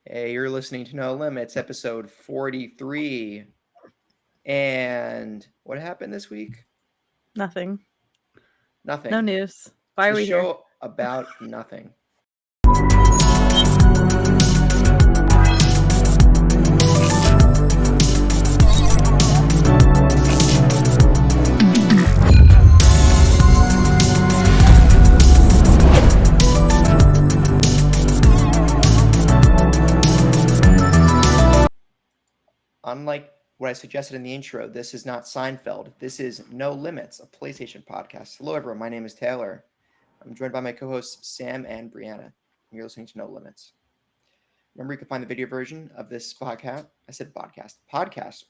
Hey, you're listening to No Limits, episode 43. And what happened this week? Nothing. Nothing. No news. It's Why are the we here? show about nothing. Unlike what I suggested in the intro, this is not Seinfeld. This is No Limits, a PlayStation podcast. Hello, everyone. My name is Taylor. I'm joined by my co-hosts Sam and Brianna. You're listening to No Limits. Remember, you can find the video version of this podcast. I said podcast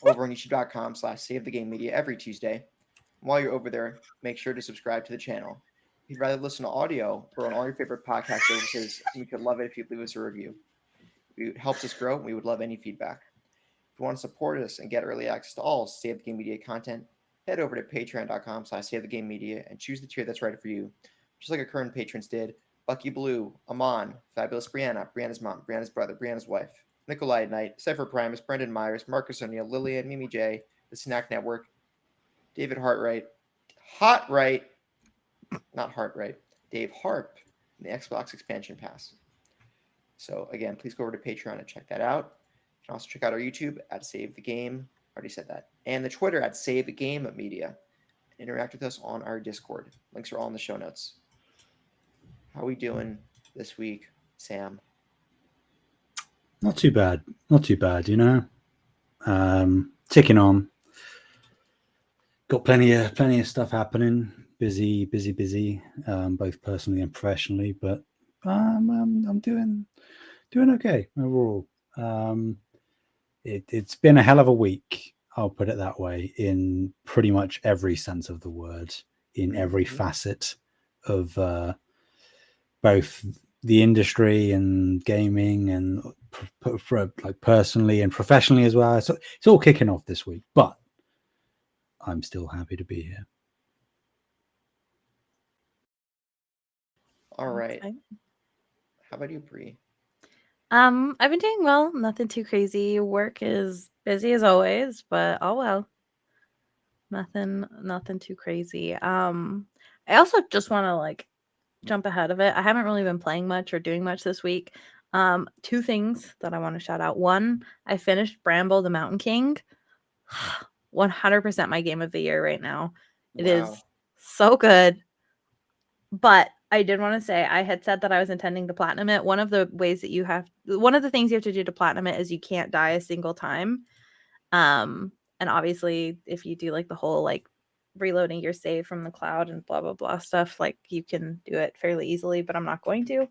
over on youtube.com/SaveTheGameMedia every Tuesday. And while you're over there, make sure to subscribe to the channel. If you'd rather listen to audio, we're on all your favorite podcast services, and we could love it if you'd leave us a review. It helps us grow, and we would love any feedback. If you want to support us and get early access to all Save the Game Media content, head over to patreon.com/SaveTheGameMedia and choose the tier that's right for you. Just like our current patrons did: Bucky Blue, Amon, Fabulous Brianna, Brianna's mom, Brianna's brother, Brianna's wife, Nikolai Knight, Cypher Primus, Brendan Myers, Marcus O'Neill, Lillian, Mimi J, The Snack Network, David Hartright, Dave Harp, and the Xbox Expansion Pass. So again, please go over to Patreon and check that out. You can also check out our YouTube at Save the Game. I already said that. And the Twitter at Save the Game Media. Interact with us on our Discord. Links are all in the show notes. How are we doing this week, Sam? Not too bad. Not too bad, you know. Ticking on. Got plenty of stuff happening. Busy. Both personally and professionally, but I'm doing okay overall. It's been a hell of a week. I'll put it that way, in pretty much every sense of the word, in every facet of both the industry and gaming, and like personally and professionally as well. So it's all kicking off this week, but I'm still happy to be here. All right. How about you, Bree? I've been doing well. Nothing too crazy. Work is busy as always, but oh well. Nothing too crazy. I also just want to jump ahead of it. I haven't really been playing much or doing much this week. Two things that I want to shout out. One, I finished Bramble the Mountain King. 100% my game of the year right now. It is so good. But I did want to say, I had said that I was intending to platinum it. One of the things you have to do to platinum it is you can't die a single time. And obviously if you do the whole reloading your save from the cloud and blah blah blah stuff, you can do it fairly easily, but I'm not going to.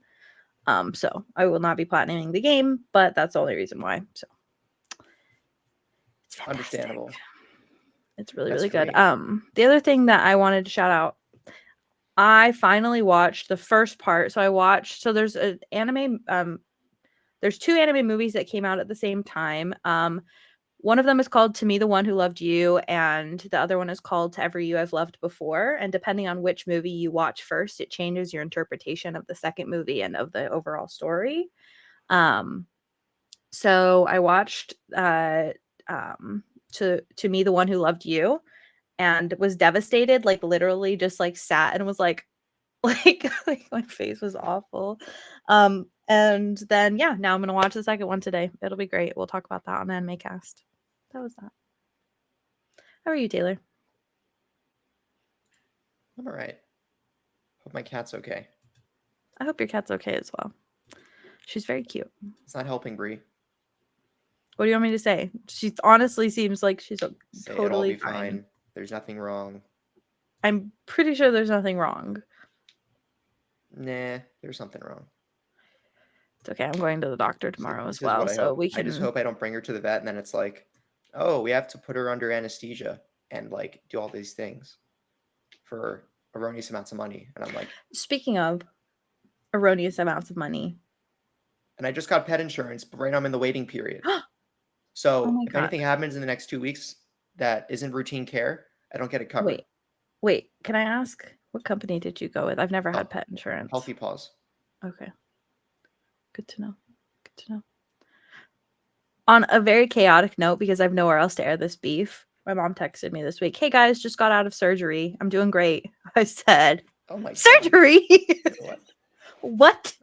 So I will not be platinuming the game, but that's the only reason why. So it's fantastic. Understandable. It's really good. The other thing that I wanted to shout out, I finally watched the first part. So there's an anime, there's two anime movies that came out at the same time. One of them is called To Me, the One Who Loved You, and the other one is called To Ever You I've Loved Before. And depending on which movie you watch first, it changes your interpretation of the second movie and of the overall story. So I watched To Me, the One Who Loved You, and was devastated, literally just sat and was like my face was awful. And then now I'm gonna watch the second one today. It'll be great. We'll talk about that on Anime Cast. That was that. How are you, Taylor? I'm all right. Hope my cat's okay. I hope your cat's okay as well. She's very cute. It's not helping, Bree. What do you want me to say? She honestly seems like she's totally it'll all be fine. There's nothing wrong. I'm pretty sure there's nothing wrong. Nah, there's something wrong. It's okay. I'm going to the doctor tomorrow as well, so we can. I just hope I don't bring her to the vet, and then it's like, oh, we have to put her under anesthesia and do all these things for erroneous amounts of money. And I'm like, speaking of erroneous amounts of money, and I just got pet insurance, but right now I'm in the waiting period. So if anything happens in the next 2 weeks that isn't routine care, I don't get it covered. Wait, can I ask, what company did you go with? I've never had pet insurance. Healthy Paws. Okay. Good to know. Good to know. On a very chaotic note, because I have nowhere else to air this beef, my mom texted me this week, "Hey guys, just got out of surgery. I'm doing great." I said, Oh my God. "Surgery? What? What?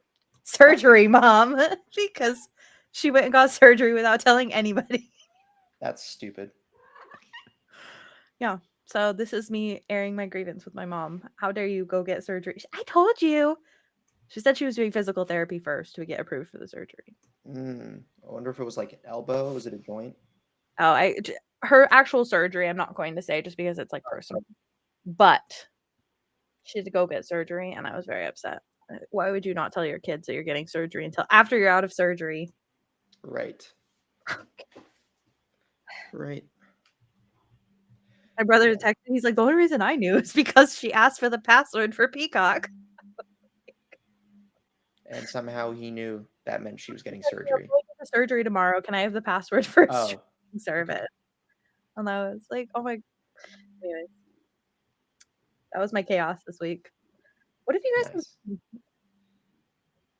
Surgery, Mom?" Because she went and got surgery without telling anybody. That's stupid. Yeah. So this is me airing my grievance with my mom. How dare you go get surgery? I told you. She said she was doing physical therapy first to get approved for the surgery. I wonder if it was like an elbow. Was it a joint? Oh, her actual surgery, I'm not going to say just because it's like personal. But she had to go get surgery, and I was very upset. Why would you not tell your kids that you're getting surgery until after you're out of surgery? Right. Right. My brother texted me. He's like, the only reason I knew is because she asked for the password for Peacock. And somehow he knew that meant she was getting I'm surgery. going to the surgery tomorrow. Can I have the password for Oh. streaming service? And I was like, oh my. Anyways, that was my chaos this week. What have you guys Nice. been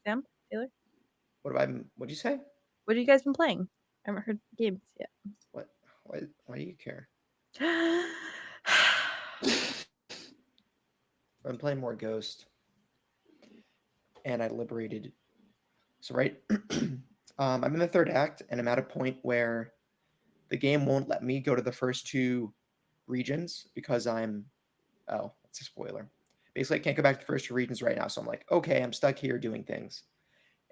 Sam? Taylor? What'd you say? What have you guys been playing? I haven't heard games yet. What? Why do you care? I'm playing more Ghost. And I liberated. So right, I'm in the third act, and I'm at a point where the game won't let me go to the first two regions because oh, it's a spoiler. Basically, I can't go back to the first two regions right now. So I'm like, okay, I'm stuck here doing things.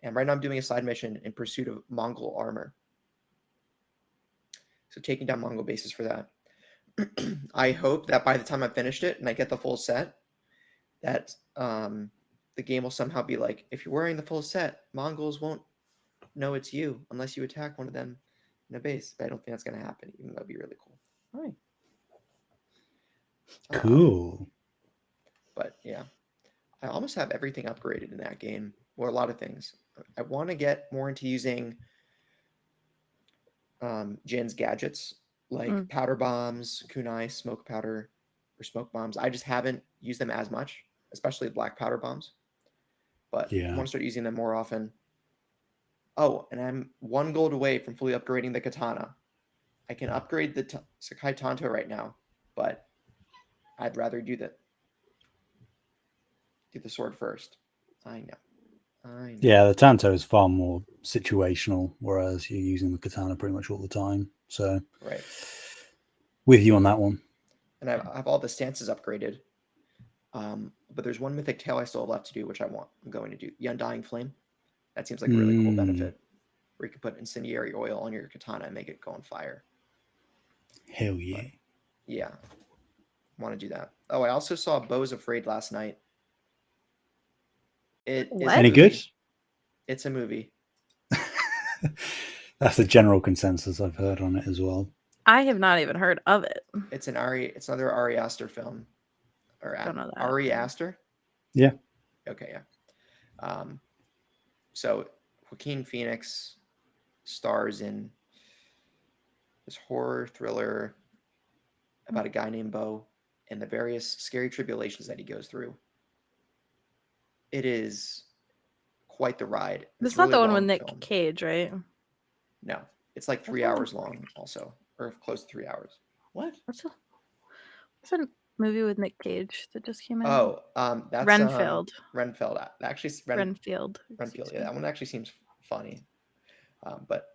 And right now I'm doing a side mission in pursuit of Mongol armor. So taking down Mongol bases for that. I hope that by the time I finished it and I get the full set, that the game will somehow be like, if you're wearing the full set, Mongols won't know it's you unless you attack one of them in a base. But I don't think that's going to happen, even though that'd be really cool. All right. Cool. But yeah, I almost have everything upgraded in that game. Well, a lot of things. I want to get more into using Jin's gadgets, like powder bombs, kunai, smoke powder, or smoke bombs. I just haven't used them as much, especially black powder bombs. But I want to start using them more often. Oh, and I'm 1 gold away from fully upgrading the katana. I can upgrade the Sakai Tanto right now, but I'd rather do the sword first. I know. Yeah, the Tanto is far more situational, whereas you're using the katana pretty much all the time. So, right, with you on that one. And I have all the stances upgraded, but there's one mythic tale I still have left to do, which I'm going to do. The Undying Flame. That seems like a really cool benefit, where you can put incendiary oil on your katana and make it go on fire. Hell yeah! But, yeah, I want to do that. Oh, I also saw Beau's Afraid last night. It is any good? It's a movie. That's the general consensus I've heard on it as well. I have not even heard of it. It's another Ari Aster film. Or Don't know that. Ari Aster? Yeah. Okay, yeah. So Joaquin Phoenix stars in this horror thriller about a guy named Beau and the various scary tribulations that he goes through. It is quite the ride. This is not the one with Nick Cage, right? No, it's like 3 hours long also, or close to 3 hours. What? What's a movie with Nick Cage that just came out? Oh, that's Renfield. Renfield. Actually, Renfield. Renfield. Yeah, that one actually seems funny. But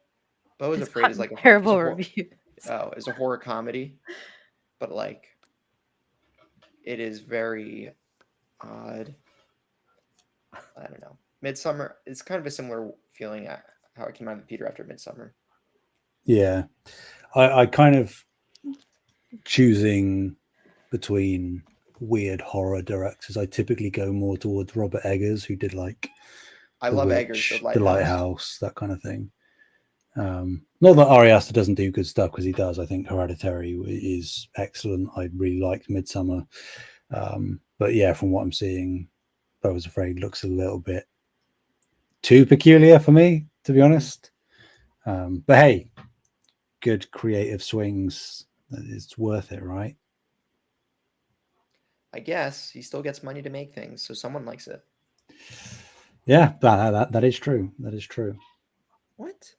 Beau's It's Afraid is like terrible review. It's a horror comedy, but like it is very odd. I don't know. Midsummer. It's kind of a similar feeling at how it came out of the theater after Midsummer. Yeah, I kind of choosing between weird horror directors. I typically go more towards Robert Eggers, who did like I love Eggers, The Lighthouse, that kind of thing. Not that Ari Aster doesn't do good stuff, because he does. I think Hereditary is excellent. I really liked Midsummer. But yeah, from what I'm seeing, I was afraid looks a little bit too peculiar for me, to be honest. But hey, good creative swings. It's worth it, right? I guess he still gets money to make things, so someone likes it. Yeah, that is true. That is true. What?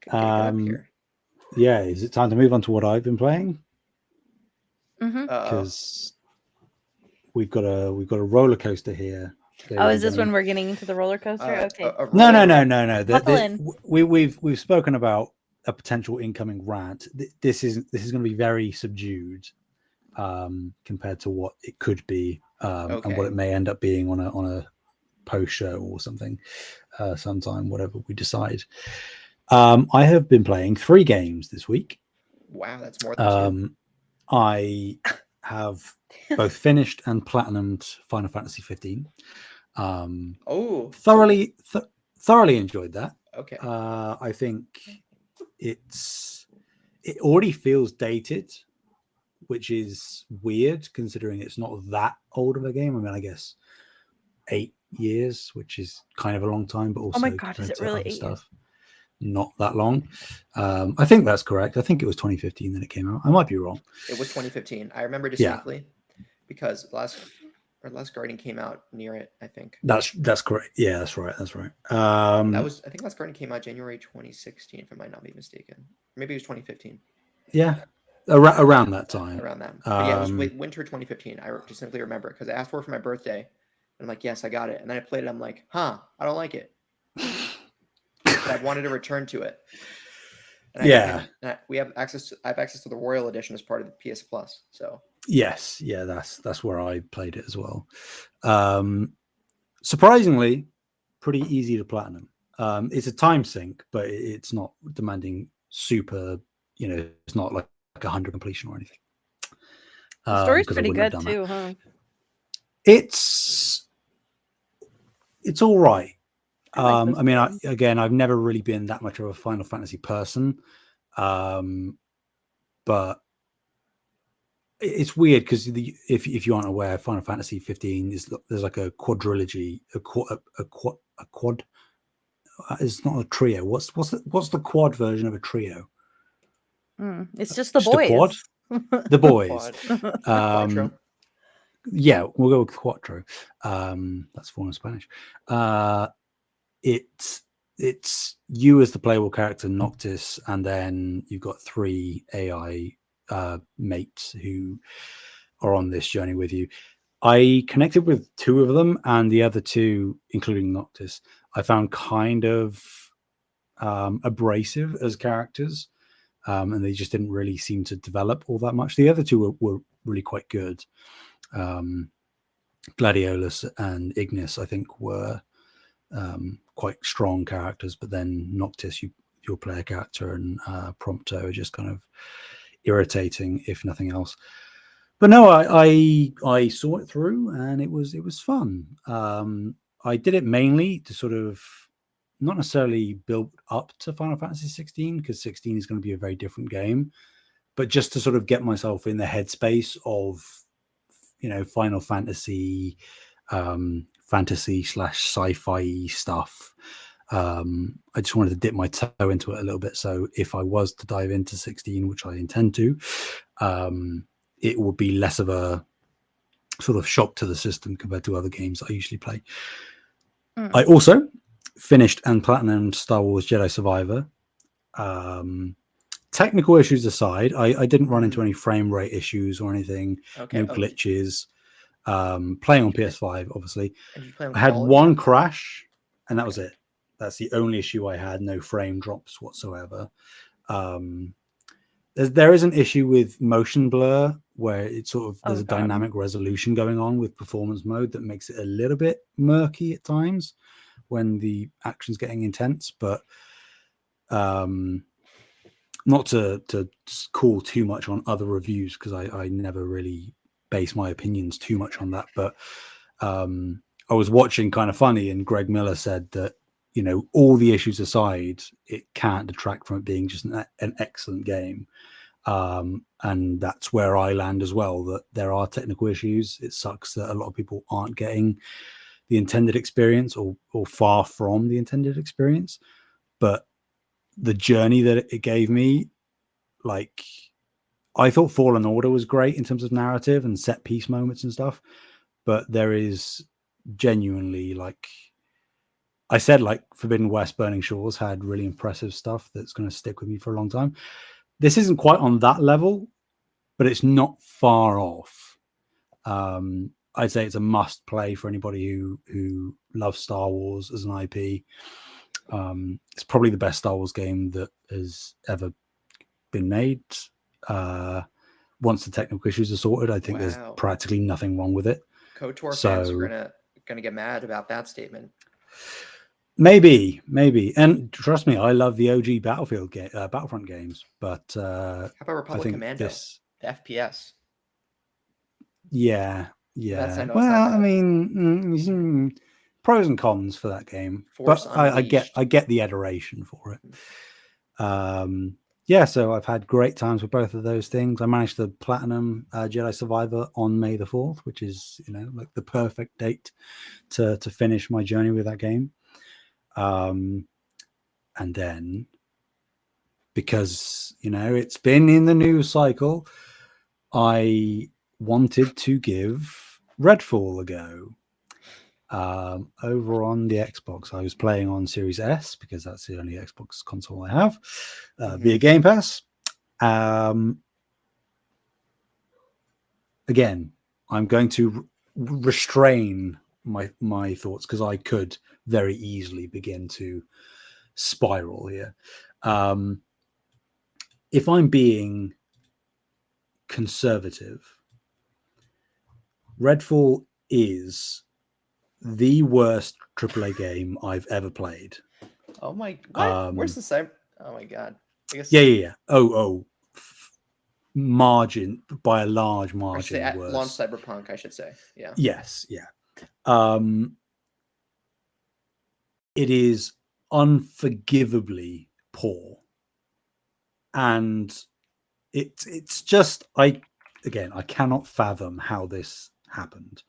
Couldn't get it up here. Yeah, is it time to move on to what I've been playing? Because we've got a roller coaster here. Oh, is this when we're getting into the roller coaster? Okay. No. We've spoken about a potential incoming rant. This is going to be very subdued compared to what it could be and what it may end up being on a post show or something sometime, whatever we decide. I have been playing 3 games this week. Wow, that's more than 2. I have both finished and platinumed Final Fantasy 15. Thoroughly enjoyed that. Okay. I think it already feels dated, which is weird considering it's not that old of a game. I mean, I guess 8 years, which is kind of a long time, but also oh my god, is it really 8 stuff, years? Not that long. I think that's correct. I think it was 2015 that it came out. I might be wrong. It was 2015. I remember distinctly because Last Guardian came out near it, I think. That's correct. Yeah, that's right. I think Last Guardian came out January 2016, if I might not be mistaken. Maybe it was 2015. Yeah, around that time. Around that. But yeah, it was winter 2015. I distinctly remember it because I asked for it my birthday. And I'm like, yes, I got it. And then I played it. I'm like, I don't like it. But I wanted to return to it. And I have access to the Royal Edition as part of the PS Plus. So yes, yeah, that's where I played it as well. Surprisingly, pretty easy to platinum. It's a time sink, but it's not demanding super. It's not like 100 completion or anything. The story's pretty good too, huh? It's all right. I mean, I've never really been that much of a Final Fantasy person, but it's weird because if you aren't aware, Final Fantasy 15 there's like a quadrilogy, a quad. It's not a trio. What's the quad version of a trio? It's just the boys. The boys. Yeah, we'll go with Quattro. That's form of Spanish. It's you as the playable character, Noctis, and then you've got 3 AI mates who are on this journey with you. I connected with 2 of them, and the other 2, including Noctis, I found kind of abrasive as characters, and they just didn't really seem to develop all that much. The other 2 were really quite good. Gladiolus and Ignis, I think, were quite strong characters, but then Noctis, your player character, and Prompto are just kind of irritating, if nothing else. But no, I saw it through, and it was fun. I did it mainly to sort of not necessarily build up to Final Fantasy 16, because 16 is going to be a very different game, but just to sort of get myself in the headspace of Final Fantasy, fantasy/sci-fi stuff. I just wanted to dip my toe into it a little bit, so if I was to dive into 16, which I intend to, it would be less of a sort of shock to the system compared to other games I usually play. I also finished and platinumed Star Wars Jedi Survivor. Technical issues aside, I didn't run into any frame rate issues or anything. No glitches. Playing on PS5, obviously. I had one crash, and that was it. That's the only issue I had. No frame drops whatsoever. There is an issue with motion blur, where it's sort of there's a dynamic resolution going on with performance mode that makes it a little bit murky at times when the action's getting intense. But not to call too much on other reviews, because I never really base my opinions too much on that. But I was watching Kind of Funny, and Greg Miller said that, all the issues aside, it can't detract from it being just an excellent game. And that's where I land as well, that there are technical issues. It sucks that a lot of people aren't getting the intended experience, or far from the intended experience. But the journey that it gave me, like, I thought Fallen Order was great in terms of narrative and set piece moments and stuff, but there is genuinely, like, I said like Forbidden West, Burning Shores had really impressive stuff that's going to stick with me for a long time. This isn't quite on that level, but it's not far off. I'd say it's a must play for anybody who loves Star Wars as an IP. It's probably the best Star Wars game that has ever been made. Once the technical issues are sorted, I think there's practically nothing wrong with it. KOTOR fans are gonna get mad about that statement. Maybe, and trust me, I love the OG Battlefront games. But how about Republic Commando, the FPS? Yeah. Well, I mean, pros and cons for that game, but I get the adoration for it. Yeah, so I've had great times with both of those things. I managed to platinum Jedi Survivor on May the 4th, which is, like the perfect date to finish my journey with that game. And then, because, it's been in the news cycle, I wanted to give Redfall a go. Over on the Xbox, I was playing on Series S because that's the only Xbox console I have via Game Pass. Again, I'm going to restrain my thoughts because I could very easily begin to spiral here. If I'm being conservative, Redfall is the worst AAA game I've ever played. Oh my! What? Where's the cyber? Oh my god! I guess... Yeah. Margin by a large margin. At launch Cyberpunk, I should say. Yeah. Yes. Yeah. It is unforgivably poor, and it's just I cannot fathom how this happened.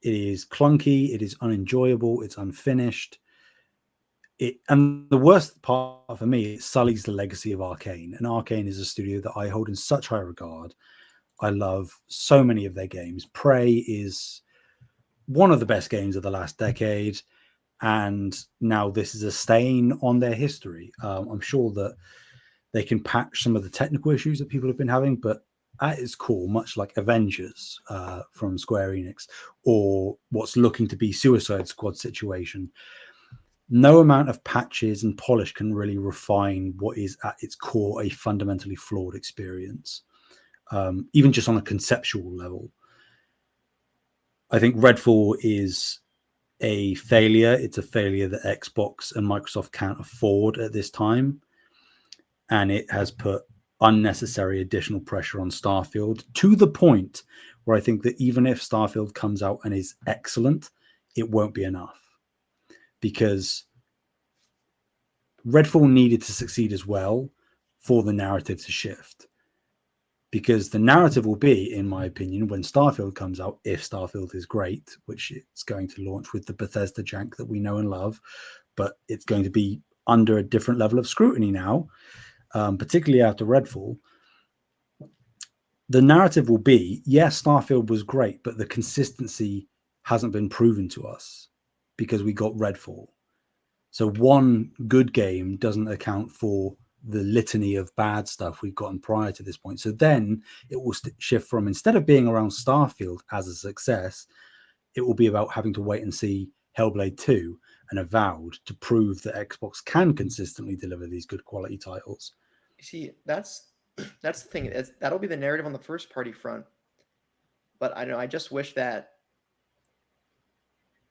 It is clunky, it is unenjoyable, it's unfinished. And the worst part for me, it sullies the legacy of Arcane. And Arcane is a studio that I hold in such high regard. I love so many of their games. Prey is one of the best games of the last decade. And now this is a stain on their history. I'm sure that they can patch some of the technical issues that people have been having, but at its core, much like Avengers from Square Enix, or what's looking to be Suicide Squad situation, no amount of patches and polish can really refine what is at its core a fundamentally flawed experience, even just on a conceptual level. I think Redfall is a failure. It's a failure that Xbox and Microsoft can't afford at this time. And it has put unnecessary additional pressure on Starfield to the point where I think that even if Starfield comes out and is excellent, it won't be enough, because Redfall needed to succeed as well for the narrative to shift, because the narrative will be, in my opinion, when Starfield comes out, if Starfield is great, which it's going to launch with the Bethesda jank that we know and love, but it's going to be under a different level of scrutiny now, particularly after Redfall. The narrative will be, yes, Starfield was great, but the consistency hasn't been proven to us because we got Redfall. So one good game doesn't account for the litany of bad stuff we've gotten prior to this point. So then it will shift from, instead of being around Starfield as a success, it will be about having to wait and see Hellblade 2 and Avowed to prove that Xbox can consistently deliver these good quality titles. See, that's the thing. That'll be the narrative on the first party front. But I just wish that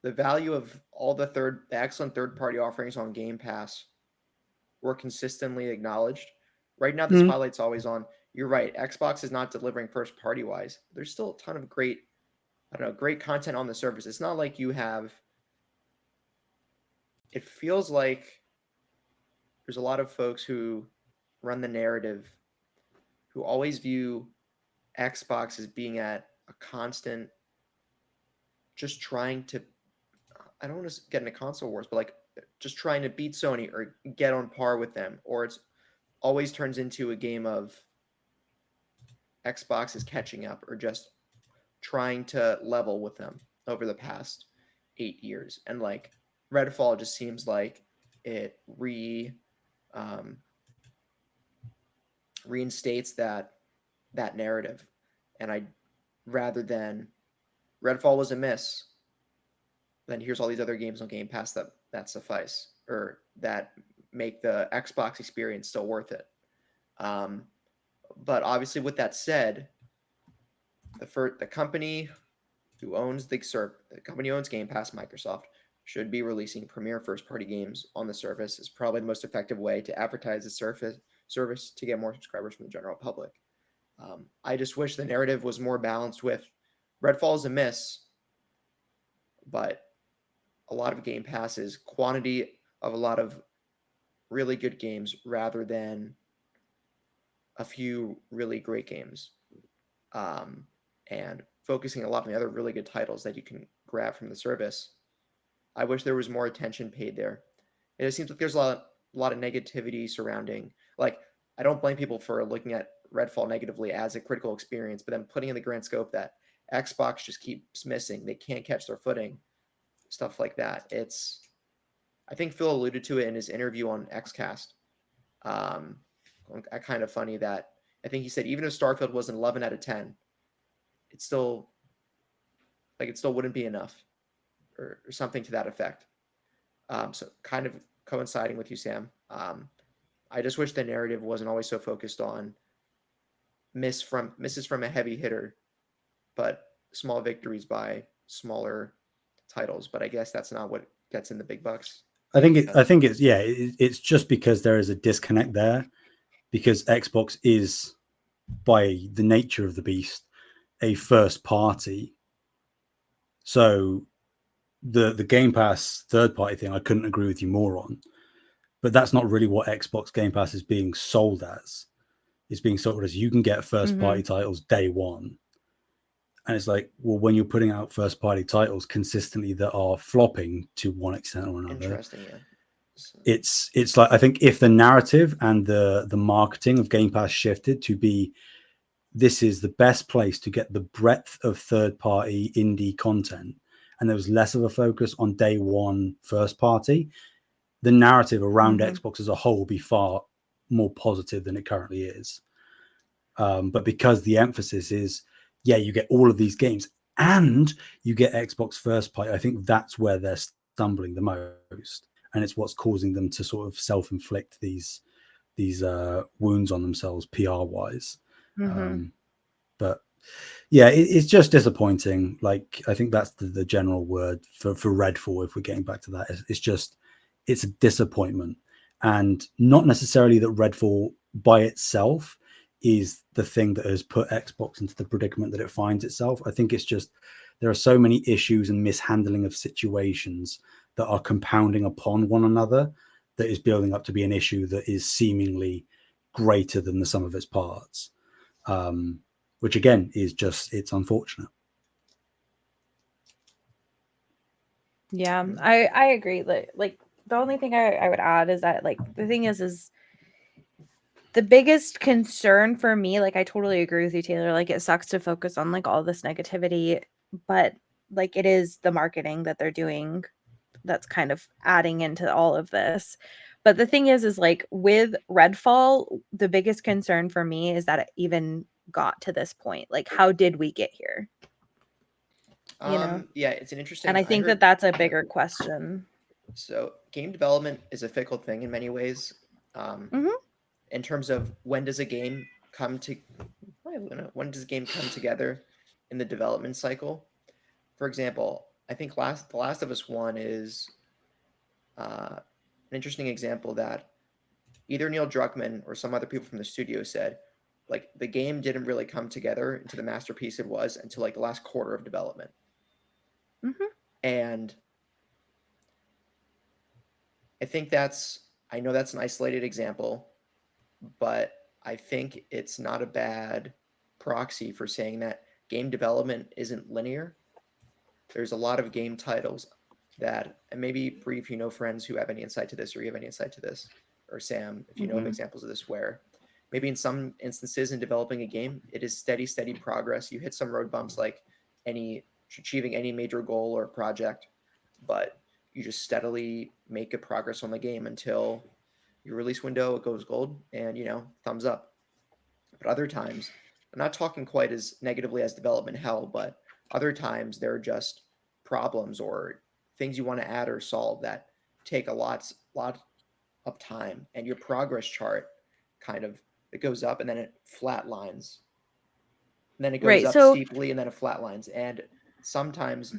the value of all the excellent third party offerings on Game Pass were consistently acknowledged. Right now, the spotlight's always on. You're right. Xbox is not delivering first party wise. There's still a ton of great content on the service. It's not like you have. It feels like there's a lot of folks who run the narrative who always view Xbox as being at a constant, just trying to, I don't want to get into console wars, but like just trying to beat Sony or get on par with them, or it's always turns into a game of Xbox is catching up or just trying to level with them over the past 8 years. And like, Redfall just seems like it reinstates that narrative, and I rather than Redfall was a miss, then here's all these other games on Game Pass that suffice, or that make the Xbox experience still worth it. But obviously, with that said, the company who owns the company owns Game Pass, Microsoft, should be releasing premier first-party games on the service. Is probably the most effective way to advertise the service to get more subscribers from the general public. I just wish the narrative was more balanced with Redfall is a miss, but a lot of Game Pass is quantity of a lot of really good games rather than a few really great games. And focusing a lot on the other really good titles that you can grab from the service. I wish there was more attention paid there. It seems like there's a lot of negativity surrounding, like, I don't blame people for looking at Redfall negatively as a critical experience, but then putting in the grand scope that Xbox just keeps missing. They can't catch their footing, stuff like that. I think Phil alluded to it in his interview on Xcast. Kind of funny that I think he said even if Starfield was an 11 out of 10, it still wouldn't be enough, or something to that effect. So kind of coinciding with you, Sam. I just wish the narrative wasn't always so focused on misses from a heavy hitter, but small victories by smaller titles. But I guess that's not what gets in the big bucks. I think it's just because there is a disconnect there, because Xbox is, by the nature of the beast, a first party. So the Game Pass third party thing, I couldn't agree with you more on, but that's not really what Xbox Game Pass is being sold as. It's being sold as you can get first party titles day one. And it's like, well, when you're putting out first party titles consistently that are flopping to one extent or another, interesting, yeah. It's like, I think if the narrative and the marketing of Game Pass shifted to be, this is the best place to get the breadth of third party indie content, and there was less of a focus on day one first party, the narrative around Xbox as a whole would be far more positive than it currently is. But because the emphasis is, you get all of these games and you get Xbox first party, I think that's where they're stumbling the most. And it's what's causing them to sort of self-inflict these wounds on themselves PR-wise. But yeah, it's just disappointing. Like, I think that's the general word for Redfall, if we're getting back to that. It's a disappointment. And not necessarily that Redfall by itself is the thing that has put Xbox into the predicament that it finds itself. I think it's just there are so many issues and mishandling of situations that are compounding upon one another that is building up to be an issue that is seemingly greater than the sum of its parts. Which again is just, it's unfortunate. Yeah, I agree. Like the only thing I would add is that, like, the thing is the biggest concern for me, like, I totally agree with you, Taylor. Like, it sucks to focus on like all this negativity, but like, it is the marketing that they're doing that's kind of adding into all of this. But the thing is like, with Redfall, the biggest concern for me is that it even got to this point. Like, how did we get here? Yeah, it's an interesting, and I think that's a bigger question. So game development is a fickle thing in many ways. In terms of when does a game come together in the development cycle? For example, I think The Last of Us 1 is an interesting example that either Neil Druckmann or some other people from the studio said, like, the game didn't really come together into the masterpiece it was until like the last quarter of development. And I think I know that's an isolated example, but I think it's not a bad proxy for saying that game development isn't linear. There's a lot of game titles that, and maybe Bree, if you know friends who have any insight to this, or you have any insight to this, or Sam, if you know of examples of this, where maybe in some instances in developing a game, it is steady progress. You hit some road bumps like achieving any major goal or project, but you just steadily make good progress on the game until your release window it goes gold and, you know, thumbs up. But other times, I'm not talking quite as negatively as development hell, but other times there are just problems or things you want to add or solve that take a lot of time, and your progress chart kind of, it goes up and then it flat lines. And then it goes Right. up So steeply and then it flat lines. And sometimes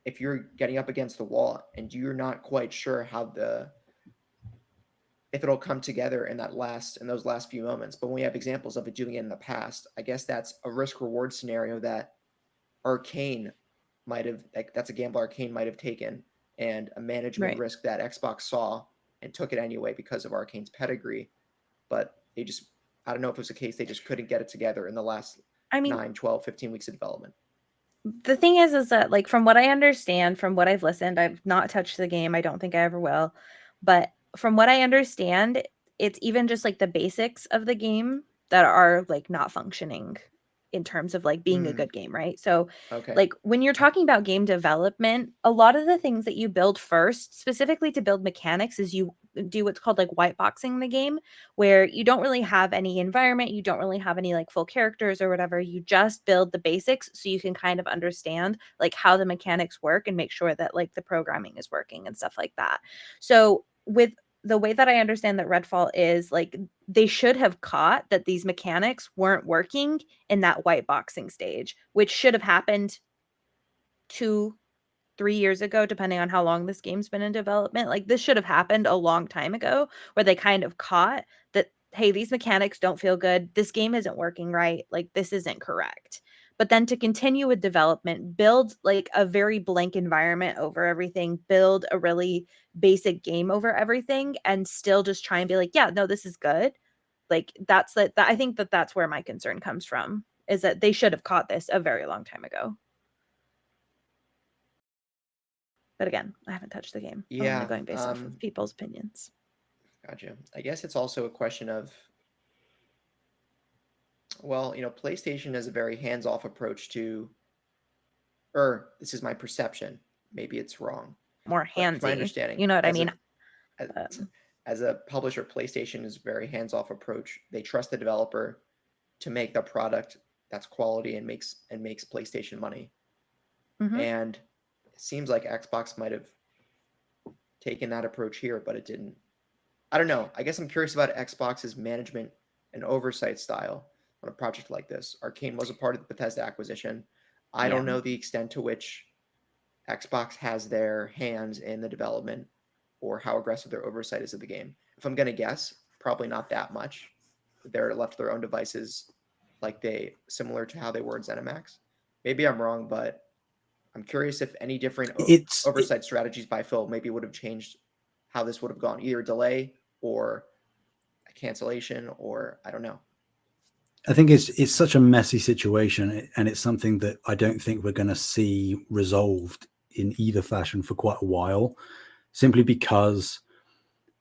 if you're getting up against the wall and you're not quite sure if it'll come together in those last few moments. But when we have examples of it doing it in the past, I guess that's a risk reward scenario that Arcane that's a gamble Arcane might have taken, and a management right. risk that Xbox saw and took it anyway because of Arcane's pedigree. But they just, I don't know if it was a case they just couldn't get it together in the last I mean, 9, 12, 15 weeks of development. the thing is that, like, from what I understand, from what I've listened, I've not touched the game. I don't think I ever will. But from what I understand, it's even just like the basics of the game that are like not functioning in terms of like being a good game, right? So Okay. like when you're talking about game development, a lot of the things that you build first, specifically to build mechanics, is you do what's called like white boxing the game, where you don't really have any environment, you don't really have any like full characters or whatever. You just build the basics so you can kind of understand like how the mechanics work and make sure that like the programming is working and stuff like that. So with the way that I understand that Redfall is, like, they should have caught that these mechanics weren't working in that white boxing stage, which should have happened 2-3 years ago, depending on how long this game's been in development. Like, this should have happened a long time ago, where they kind of caught that, hey, these mechanics don't feel good. This game isn't working right. Like, this isn't correct. But then to continue with development, build like a very blank environment over everything, build a really basic game over everything, and still just try and be like, yeah, no, this is good. Like, that's that. I think that that's where my concern comes from, is that they should have caught this a very long time ago. But again, I haven't touched the game. I'm only going based off of people's opinions. Gotcha. I guess it's also a question of, well, you know, PlayStation has a very hands-off approach to, or this is my perception, maybe it's wrong, More but from my handsy. understanding, You know what I mean? as a publisher, PlayStation is a very hands-off approach. They trust the developer to make the product that's quality and makes PlayStation money. And it seems like Xbox might have taken that approach here, but it didn't. I don't know. I guess I'm curious about Xbox's management and oversight style on a project like this. Arcane was a part of the Bethesda acquisition. I don't know the extent to which Xbox has their hands in the development or how aggressive their oversight is of the game. If I'm going to guess, probably not that much. They're left to their own devices, similar to how they were in ZeniMax. Maybe I'm wrong, but I'm curious if any different oversight strategies by Phil maybe would have changed how this would have gone, either a delay or a cancellation, or I don't know. I think it's such a messy situation, and it's something that I don't think we're going to see resolved in either fashion for quite a while, simply because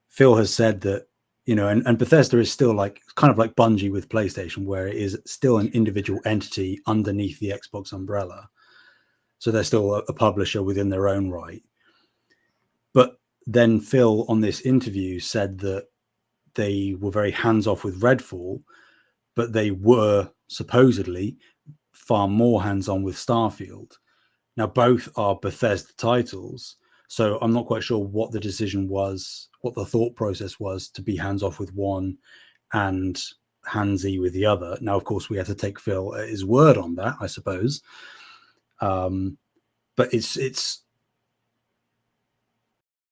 Phil has said that, you know, and Bethesda is still like kind of like Bungie with PlayStation, where it is still an individual entity underneath the Xbox umbrella. So they're still a publisher within their own right. But then Phil on this interview said that they were very hands-off with Redfall, but they were supposedly far more hands-on with Starfield. Now, both are Bethesda titles, so I'm not quite sure what the decision was, what the thought process was to be hands-off with one and handsy with the other. Now, of course, we have to take Phil at his word on that, I suppose. But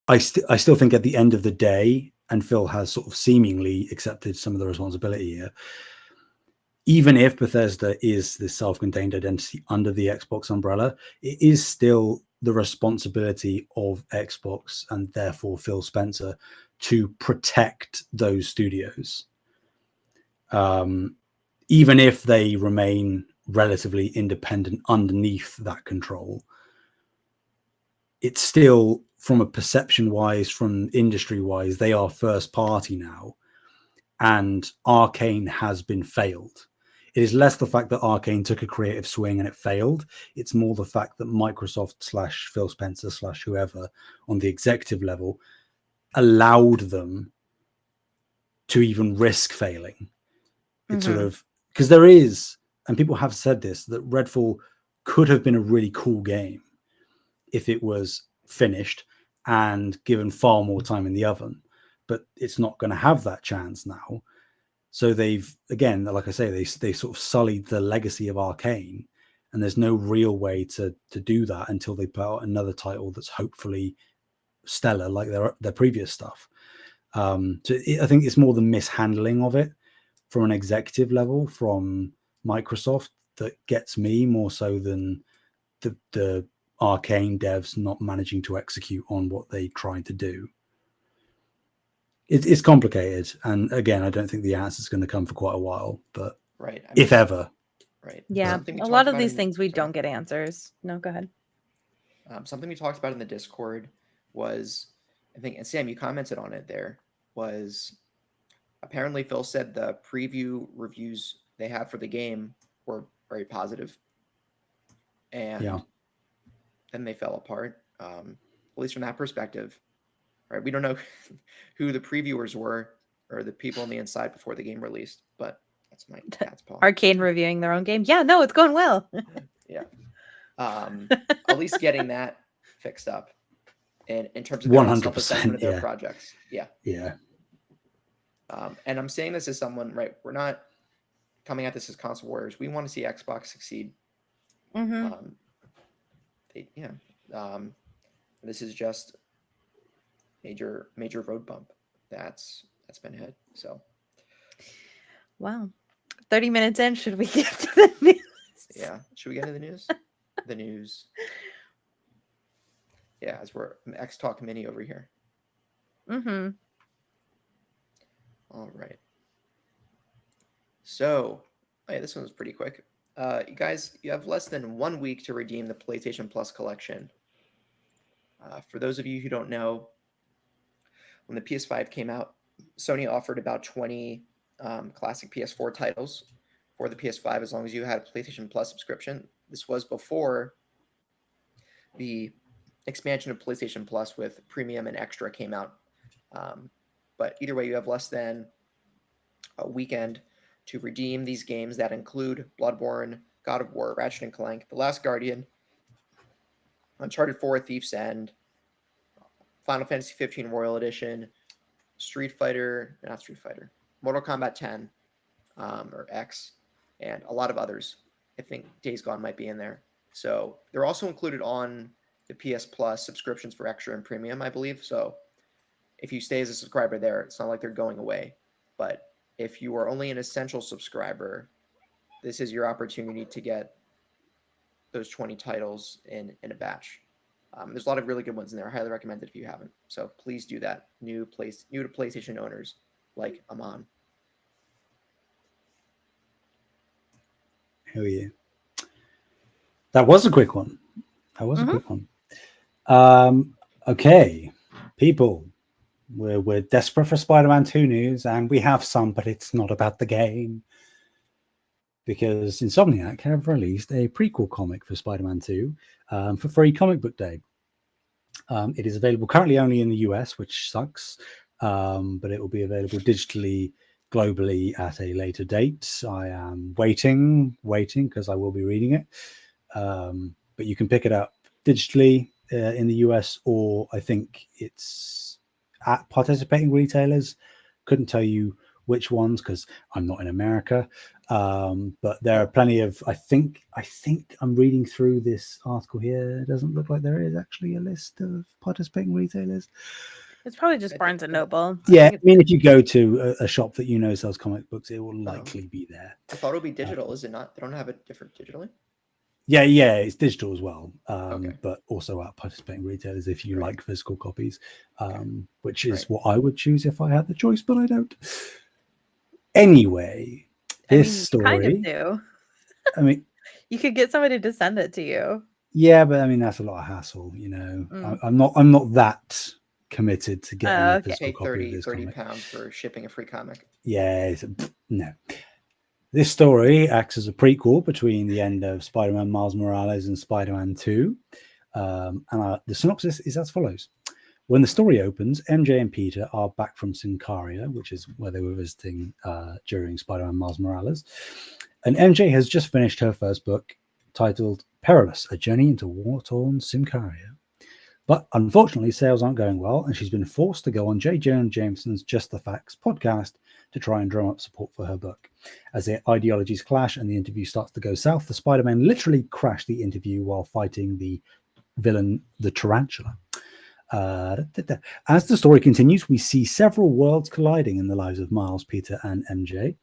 I still think at the end of the day, and Phil has sort of seemingly accepted some of the responsibility here, even if Bethesda is this self-contained identity under the Xbox umbrella, it is still the responsibility of Xbox and therefore Phil Spencer to protect those studios. Even if they remain relatively independent underneath that control, it's still, from a perception wise, from industry wise, they are first party now, and Arcane has been failed. It is less the fact that Arcane took a creative swing and it failed. It's more the fact that Microsoft / Phil Spencer / whoever on the executive level allowed them to even risk failing. It's sort of, because there is, and people have said this, that Redfall could have been a really cool game if it was finished and given far more time in the oven, but it's not going to have that chance now. So they've, again, like I say, they sort of sullied the legacy of Arcane, and there's no real way to do that until they put out another title that's hopefully stellar like their previous stuff. I think it's more the mishandling of it from an executive level from Microsoft that gets me more so than the Arcane devs not managing to execute on what they tried to do. It's complicated, and again, I don't think the answer is going to come for quite a while, but right, I mean, if ever. Right. Yeah, a lot of these things we don't get answers. No, go ahead. Something we talked about in the Discord was, I think, and Sam, you commented on it there, was apparently Phil said the preview reviews they had for the game were very positive, and then they fell apart, at least from that perspective. Right, we don't know who the previewers were or the people on the inside before the game released, but that's my cat's paw. Arcane reviewing their own game. Yeah, no, it's going well. Yeah. At least getting that fixed up, and in terms of 100% of their projects. Yeah. Yeah. And I'm saying this as someone, right? We're not coming at this as console warriors. We want to see Xbox succeed. This is just major road bump that's been hit. So, wow, 30 minutes in, should we get to the news? Yeah, should we get to the news? The news. Yeah, as we're X Talk Mini over here. All right. So, this one was pretty quick. You guys, you have less than 1 week to redeem the PlayStation Plus collection. For those of you who don't know, when the PS5 came out, Sony offered about 20 classic PS4 titles for the PS5 as long as you had a PlayStation Plus subscription. This was before the expansion of PlayStation Plus with Premium and Extra came out. But either way, you have less than a weekend to redeem these games that include Bloodborne, God of War, Ratchet & Clank, The Last Guardian, Uncharted 4, Thief's End, Final Fantasy 15 Royal Edition, Mortal Kombat 10, or X, and a lot of others. I think Days Gone might be in there. So they're also included on the PS Plus subscriptions for Extra and Premium, I believe. So if you stay as a subscriber there, it's not like they're going away. But if you are only an Essential subscriber, this is your opportunity to get those 20 titles in a batch. There's a lot of really good ones in there. I highly recommend it if you haven't. So please do that. New to PlayStation owners like Aman. Hell yeah. That was a quick one. Okay, people, we're desperate for Spider-Man 2 news, and we have some, but it's not about the game. Because Insomniac have released a prequel comic for Spider-Man 2 for free Comic Book Day. It is available currently only in the US, which sucks, but it will be available digitally, globally at a later date. I am waiting, because I will be reading it. But you can pick it up digitally in the US, or I think it's at participating retailers. Couldn't tell you which ones because I'm not in America. But there are plenty of, I think I'm reading through this article here. It doesn't look like there is actually a list of participating retailers. It's probably just Barnes and Noble. Yeah, I mean, if you go to a shop that you know sells comic books, it will likely be there. I thought it would be digital. Is it not? They don't have it different digitally? Yeah, it's digital as well, but also at participating retailers if you like physical copies, which is what I would choose if I had the choice, but I don't. Anyway, this story. Kind of do. I mean, you could get somebody to send it to you. Yeah, but I mean that's a lot of hassle, you know. I'm not that committed to getting a physical copy of this £30 for shipping a free comic. Yeah, no. This story acts as a prequel between the end of Spider-Man Miles Morales and Spider-Man 2. The synopsis is as follows. When the story opens, MJ and Peter are back from Sincaria, which is where they were visiting during Spider-Man Miles Morales. And MJ has just finished her first book titled Perilous, A Journey into War-Torn Sincaria. But unfortunately, sales aren't going well, and she's been forced to go on J. Jonah Jameson's Just the Facts podcast to try and drum up support for her book. As their ideologies clash and the interview starts to go south, the Spider-Man literally crash the interview while fighting the villain, the Tarantula. As the story continues, we see several worlds colliding in the lives of Miles, Peter, and MJ.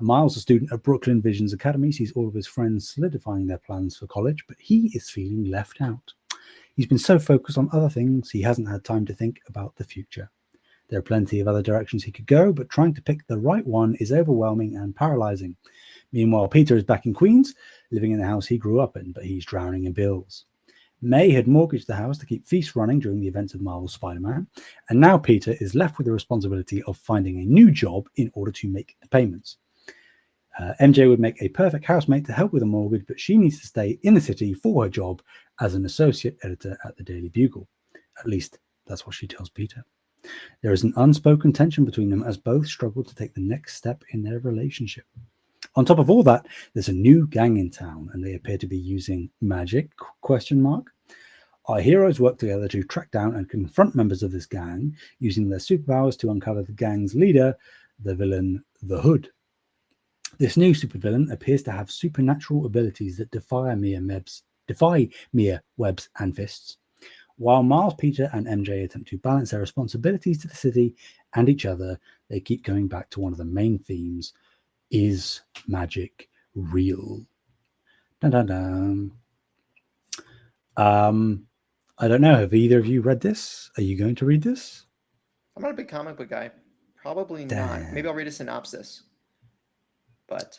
Miles, a student at Brooklyn Visions Academy, sees all of his friends solidifying their plans for college, but he is feeling left out. He's been so focused on other things, he hasn't had time to think about the future. There are plenty of other directions he could go, but trying to pick the right one is overwhelming and paralyzing. Meanwhile, Peter is back in Queens, living in the house he grew up in, but he's drowning in bills. May had mortgaged the house to keep feasts running during the events of Marvel's Spider-Man, and now Peter is left with the responsibility of finding a new job in order to make the payments. MJ would make a perfect housemate to help with the mortgage, but she needs to stay in the city for her job as an associate editor at the Daily Bugle. At least, that's what she tells Peter. There is an unspoken tension between them as both struggle to take the next step in their relationship. On top of all that, there's a new gang in town, and they appear to be using magic, ? Our heroes work together to track down and confront members of this gang, using their superpowers to uncover the gang's leader, the villain, the Hood. This new supervillain appears to have supernatural abilities that defy mere webs and fists. While Miles, Peter, and MJ attempt to balance their responsibilities to the city and each other, they keep going back to one of the main themes: is magic real? Dun, dun, dun. I don't know. Have either of you read this? Are you going to read this? I'm not a big comic book guy. Probably not. Maybe I'll read a synopsis. But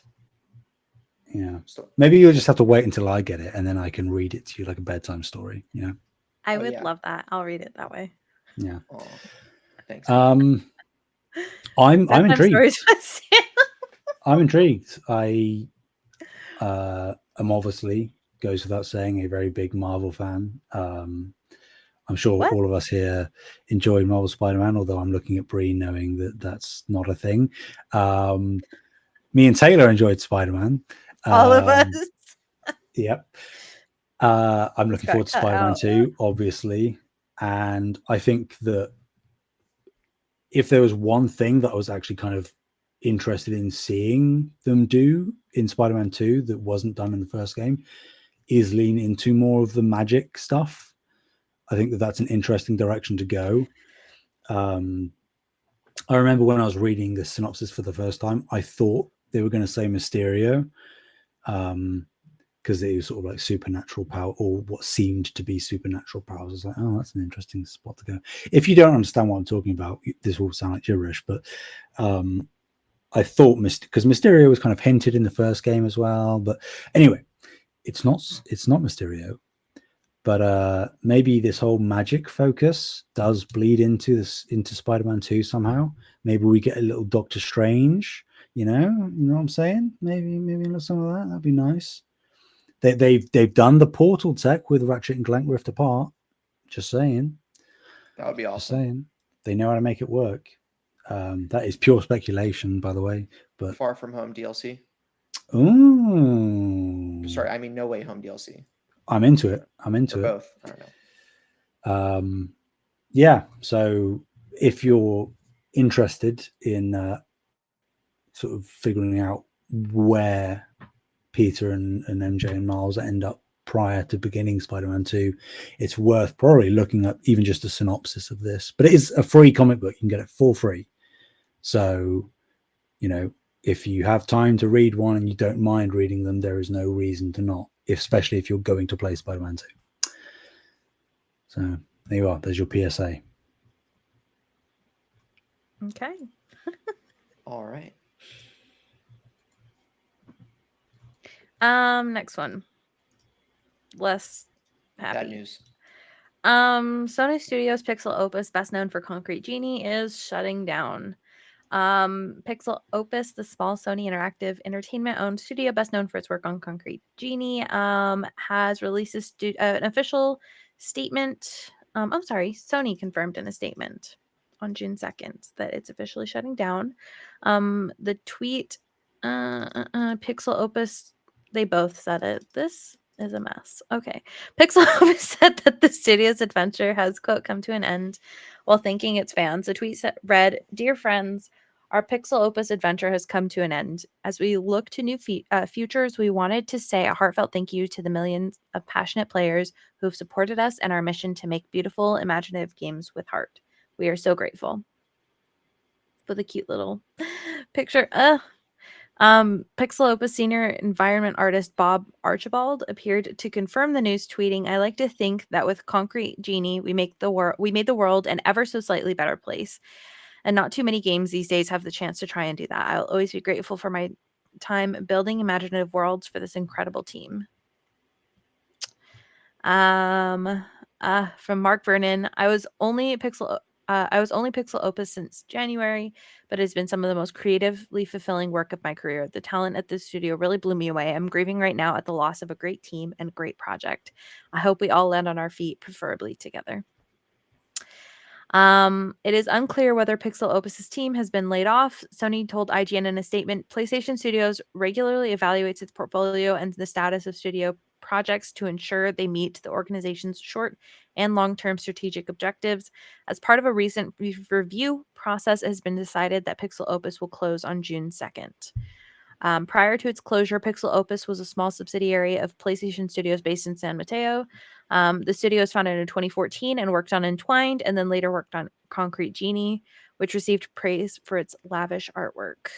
yeah, maybe you'll just have to wait until I get it, and then I can read it to you like a bedtime story. You know, I would love that. I'll read it that way. Yeah. Oh, thanks. I'm intrigued. I'm intrigued. I am obviously, goes without saying, a very big Marvel fan. I'm sure all of us here enjoy Marvel Spider-Man, although I'm looking at Bree knowing that that's not a thing. Me and Taylor enjoyed Spider-Man. All of us. Yep. I'm looking forward to Spider-Man 2, obviously. And I think that if there was one thing that I was actually kind of interested in seeing them do in Spider-Man 2 that wasn't done in the first game, is lean into more of the magic stuff. I think that that's an interesting direction to go. I remember when I was reading the synopsis for the first time, I thought they were going to say Mysterio, because it was sort of like supernatural power, or what seemed to be supernatural powers. I was like, oh, that's an interesting spot to go. If you don't understand what I'm talking about, this will sound like gibberish, but I thought because Mysterio was kind of hinted in the first game as well. But anyway, it's not Mysterio. But maybe this whole magic focus does bleed into Spider-Man 2 somehow. Maybe we get a little Doctor Strange, you know what I'm saying? Maybe some of that. That'd be nice. They've done the portal tech with Ratchet and Clank Rift Apart. Just saying. That would be awesome. Just saying. They know how to make it work. That is pure speculation, by the way. But Far From Home DLC. Ooh. Sorry, I mean No Way Home DLC. I'm into it. Both. I don't know. Yeah. So if you're interested in sort of figuring out where Peter and MJ and Miles end up prior to beginning Spider-Man 2, it's worth probably looking up even just a synopsis of this. But it is a free comic book. You can get it for free. So, if you have time to read one and you don't mind reading them, there is no reason to not, especially if you're going to play Spider-Man 2. So there you are. There's your PSA. Okay. All right. Next one. Less happy. Bad news. Sony Studios' PixelOpus, best known for Concrete Genie, is shutting down. PixelOpus, the small Sony Interactive Entertainment-owned studio, best known for its work on Concrete Genie, has released an official statement. Sony confirmed in a statement on June 2nd that it's officially shutting down. The tweet, PixelOpus, they both said it. This is a mess. Okay. PixelOpus said that the studio's adventure has, quote, come to an end while thanking its fans. The tweet read, "Dear friends, our PixelOpus adventure has come to an end. As we look to new futures, we wanted to say a heartfelt thank you to the millions of passionate players who have supported us and our mission to make beautiful, imaginative games with heart. We are so grateful." With a cute little picture. PixelOpus senior environment artist Bob Archibald appeared to confirm the news, tweeting, "I like to think that with Concrete Genie, we made the world an ever so slightly better place. And not too many games these days have the chance to try and do that. I'll always be grateful for my time building imaginative worlds for this incredible team." From Mark Vernon, I was only PixelOpus since January, but it's been some of the most creatively fulfilling work of my career. The talent at this studio really blew me away. I'm grieving right now at the loss of a great team and great project. I hope we all land on our feet, preferably together. It is unclear whether PixelOpus's team has been laid off. Sony told IGN in a statement, PlayStation Studios regularly evaluates its portfolio and the status of studio projects to ensure they meet the organization's short and long-term strategic objectives. As part of a recent review process, it has been decided that PixelOpus will close on June 2nd. Prior to its closure, PixelOpus was a small subsidiary of PlayStation Studios based in San Mateo. The studio was founded in 2014 and worked on Entwined, and then later worked on Concrete Genie, which received praise for its lavish artwork.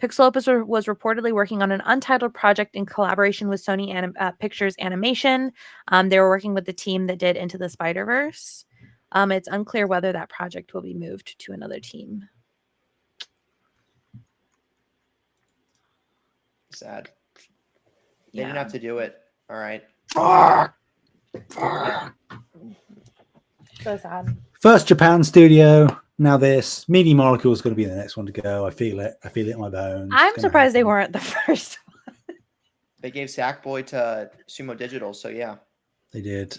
PixelOpus was reportedly working on an untitled project in collaboration with Sony Pictures Animation. They were working with the team that did Into the Spider-Verse. It's unclear whether that project will be moved to another team. Sad. They didn't have to do it. All right. So sad. First Japan studio, now this. Media Molecule is going to be the next one to go. I feel it. I feel it in my bones. I'm surprised they weren't the first one. They gave Sackboy to Sumo Digital, so yeah. They did.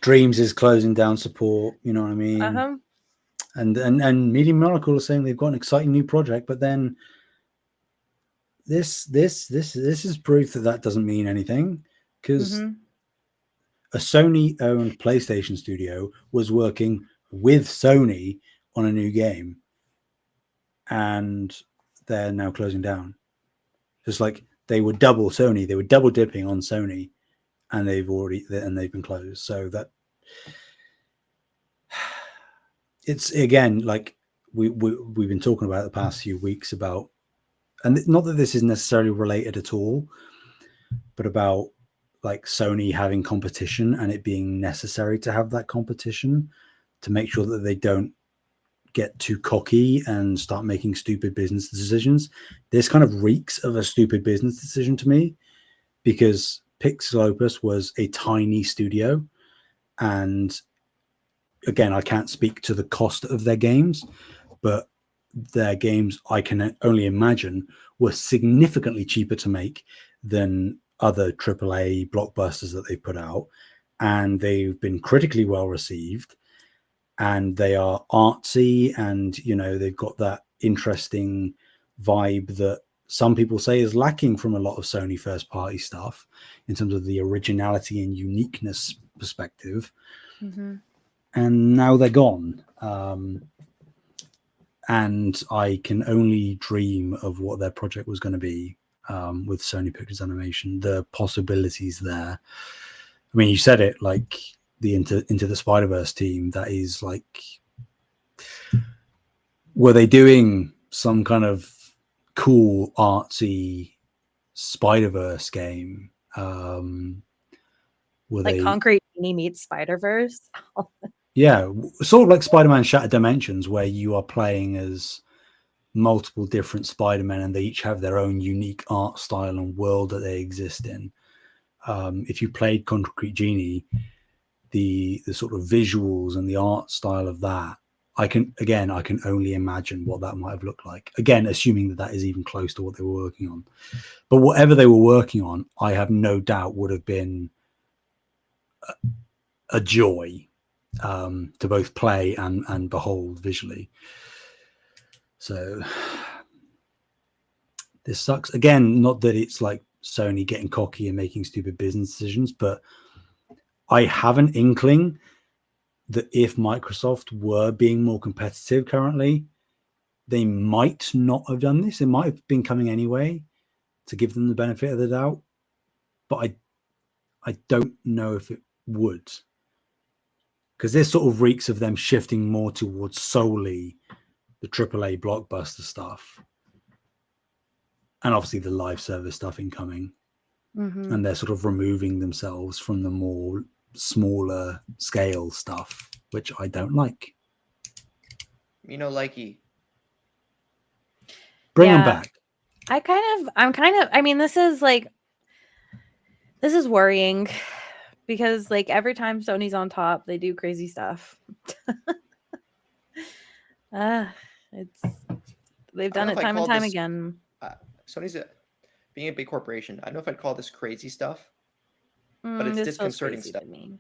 Dreams is closing down support. You know what I mean? Uh-huh. And Media Molecule is saying they've got an exciting new project, but then this is proof that doesn't mean anything, because a Sony-owned PlayStation studio was working with Sony on a new game, and they're now closing down. Just like they were double Sony, they were double dipping on Sony, and they've been closed. So that it's, again, like we've been talking about the past few weeks about, and not that this is necessarily related at all, but about like Sony having competition and it being necessary to have that competition to make sure that they don't get too cocky and start making stupid business decisions. This kind of reeks of a stupid business decision to me, because PixelOpus was a tiny studio, and again, I can't speak to the cost of their games, but their games, I can only imagine, were significantly cheaper to make than other AAA blockbusters that they put out, and they've been critically well received, and they are artsy, and they've got that interesting vibe that some people say is lacking from a lot of Sony first party stuff in terms of the originality and uniqueness perspective. And now they're gone. And I can only dream of what their project was going to be with Sony Pictures Animation, the possibilities there. I mean, you said it, like the Into the Spider-Verse team, that is like, were they doing some kind of cool artsy Spider-Verse game? Were like they Concrete Genie meets Spider-Verse? Yeah, sort of like Spider-Man Shattered Dimensions, where you are playing as multiple different Spider-Men and they each have their own unique art style and world that they exist in. If you played Concrete Genie, the sort of visuals and the art style of that, I can only imagine what that might have looked like. Again, assuming that is even close to what they were working on. But whatever they were working on, I have no doubt would have been a joy to both play and behold visually. So this sucks. Again, not that it's like Sony getting cocky and making stupid business decisions, but I have an inkling that if Microsoft were being more competitive currently, they might not have done this. It might have been coming anyway to give them the benefit of the doubt, but I don't know if it would, because this sort of reeks of them shifting more towards solely the AAA blockbuster stuff, and obviously the live service stuff incoming, and they're sort of removing themselves from the more smaller scale stuff, which I don't like. Likey. Bring them back. I mean, this is worrying because like every time Sony's on top, they do crazy stuff. They've done it time and time again. Sony's being a big corporation. I don't know if I'd call this crazy stuff, but it's disconcerting stuff. To me.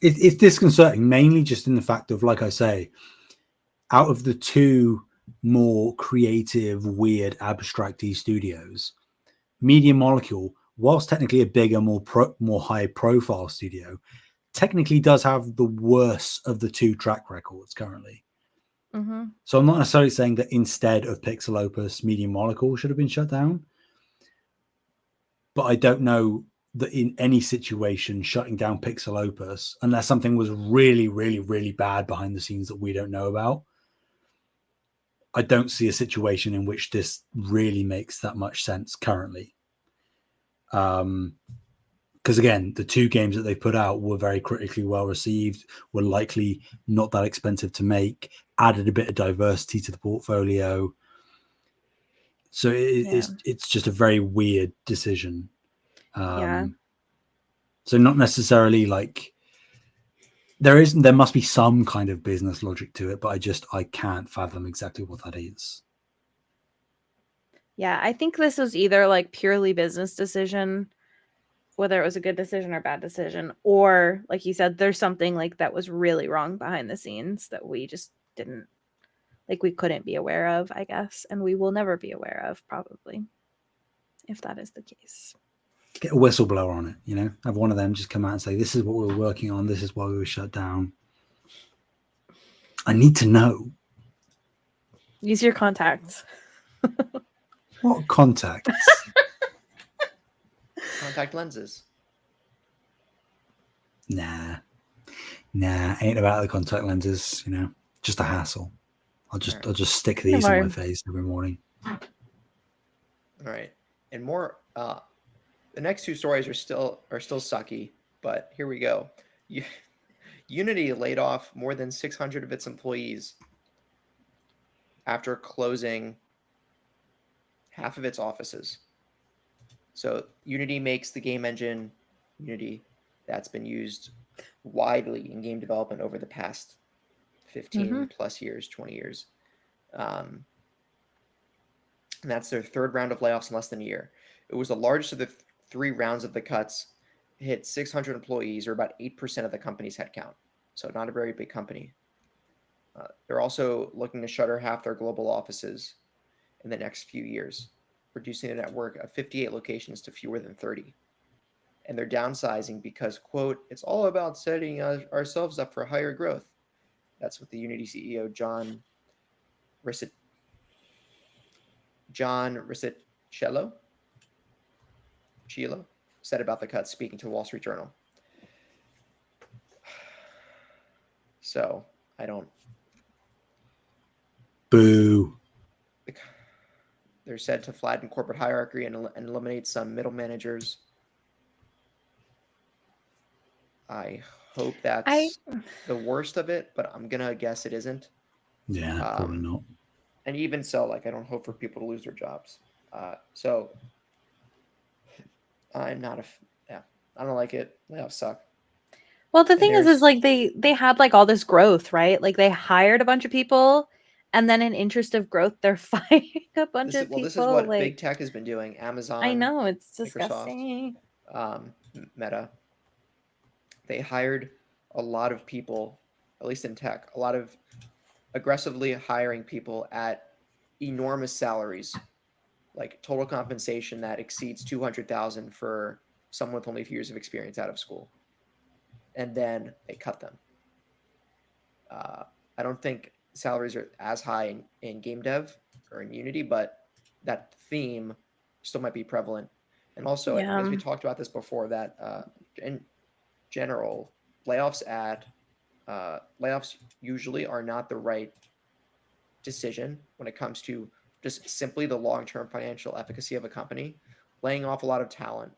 It's disconcerting, mainly just in the fact of, like I say, out of the two more creative, weird, abstracty studios, Media Molecule, whilst technically a bigger, more high-profile studio, technically does have the worst of the two track records currently. So I'm not necessarily saying that instead of PixelOpus, Media Molecule should have been shut down, but I don't know that in any situation shutting down PixelOpus, unless something was really, really, really bad behind the scenes that we don't know about, I don't see a situation in which this really makes that much sense currently. Because again, the two games that they put out were very critically well received, were likely not that expensive to make, added a bit of diversity to the portfolio. So it's just a very weird decision. So not necessarily like there must be some kind of business logic to it, but I can't fathom exactly what that is. Yeah, I think this was either like purely business decision, whether it was a good decision or bad decision, or like you said, there's something like that was really wrong behind the scenes that we just didn't, like we couldn't be aware of, I guess, and we will never be aware of probably, if that is the case. Get a whistleblower on it, have one of them just come out and say, this is what we were working on, this is why we were shut down. I need to know. Use your contacts. What contacts? Contact lenses. Nah, ain't about the contact lenses, just a hassle. I'll just stick these in my face every morning. All right. And more the next two stories are still sucky, but here we go. Unity laid off more than 600 of its employees after closing half of its offices. So Unity makes the game engine Unity that's been used widely in game development over the past 15 plus years, 20 years. And that's their third round of layoffs in less than a year. It was the largest of the three rounds of the cuts, hit 600 employees, or about 8% of the company's headcount. So not a very big company. They're also looking to shutter half their global offices in the next few years, reducing the network of 58 locations to fewer than 30. And they're downsizing because, quote, it's all about setting ourselves up for higher growth. That's what the Unity CEO, John Riccitiello said about the cuts, speaking to the Wall Street Journal. So, I don't... Boo. They're said to flatten corporate hierarchy and eliminate some middle managers. I hope that's the worst of it, but I'm going to guess it isn't. Yeah, probably not. And even so, I don't hope for people to lose their jobs. So I'm not I don't like it. Layoffs suck. Well, the And thing is there's like they had like all this growth, right? Like they hired a bunch of people, and then in interest of growth, they're firing a bunch of this is people. what big Like tech has been doing. I Amazon, know it's Microsoft, disgusting. Meta. They hired a lot of people, at least in tech, a lot of aggressively hiring people at enormous salaries, like total compensation that exceeds 200,000 for someone with only a few years of experience out of school, and then they cut them. I don't think salaries are as high in game dev or in Unity, but that theme still might be prevalent. And also, Yeah. as we talked about this before, that in general, layoffs usually are not the right decision when it comes to just simply the long-term financial efficacy of a company. Laying off a lot of talent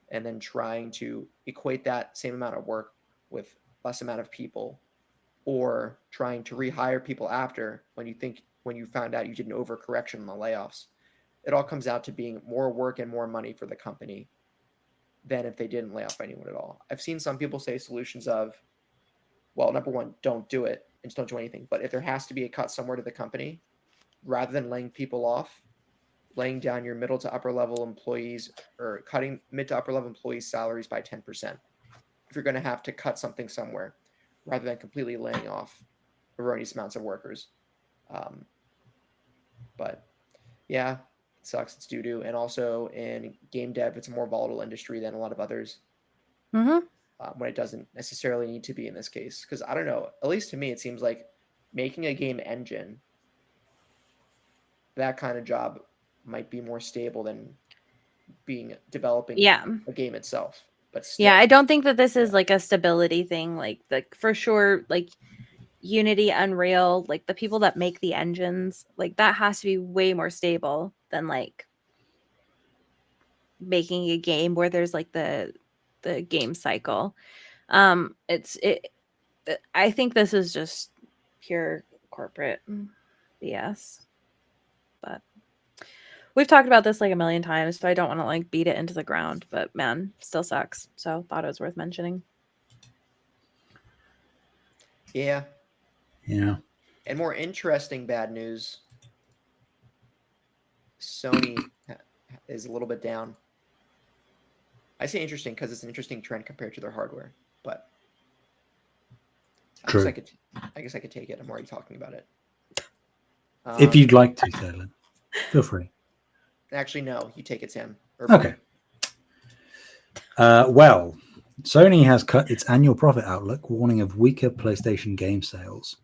and then trying to equate that same amount of work with less amount of people, or trying to rehire people after when you found out you did an overcorrection on the layoffs. It all comes out to being more work and more money for the company than if they didn't lay off anyone at all. I've seen some people say solutions of, well, number one, don't do it and just don't do anything. But if there has to be a cut somewhere to the company, rather than laying people off, laying down your middle to upper level employees or cutting mid to upper level employees' salaries by 10%. If you're going to have to cut something somewhere, rather than completely laying off erroneous amounts of workers. But yeah, it sucks. It's doo-doo. And also in game dev, it's a more volatile industry than a lot of others. Mm-hmm. When it doesn't necessarily need to be in this case. Because I don't know, at least to me, it seems like making a game engine, that kind of job might be more stable than developing Yeah. a game itself. But still, Yeah, I don't think that this is like a stability thing. Like for sure, like Unity, Unreal, like the people that make the engines, like that has to be way more stable than like making a game where there's like the game cycle. I think this is just pure corporate BS. But we've talked about this like a million times, so I don't want to like beat it into the ground, but man, still sucks. So thought it was worth mentioning. yeah. Yeah. And more interesting bad news, Sony is a little bit down. I say interesting because it's an interesting trend compared to their hardware, but True. I guess I could take it. I'm already talking about it. If you'd like to, Taylor, feel free. Actually, no. You take it, Sam. Okay. Well, Sony has cut its annual profit outlook, warning of weaker PlayStation game sales.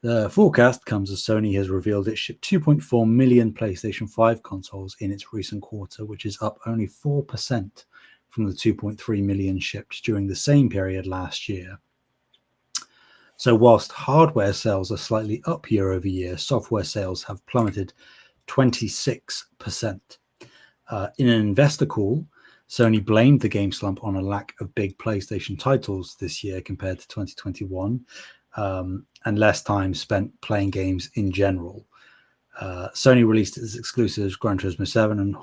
The forecast comes as Sony has revealed it shipped 2.4 million PlayStation 5 consoles in its recent quarter, which is up only 4% from the 2.3 million shipped during the same period last year. So whilst hardware sales are slightly up year over year, software sales have plummeted 26%. In an investor call, Sony blamed the game slump on a lack of big PlayStation titles this year compared to 2021, and less time spent playing games in general. Sony released its exclusives Gran Turismo 7 and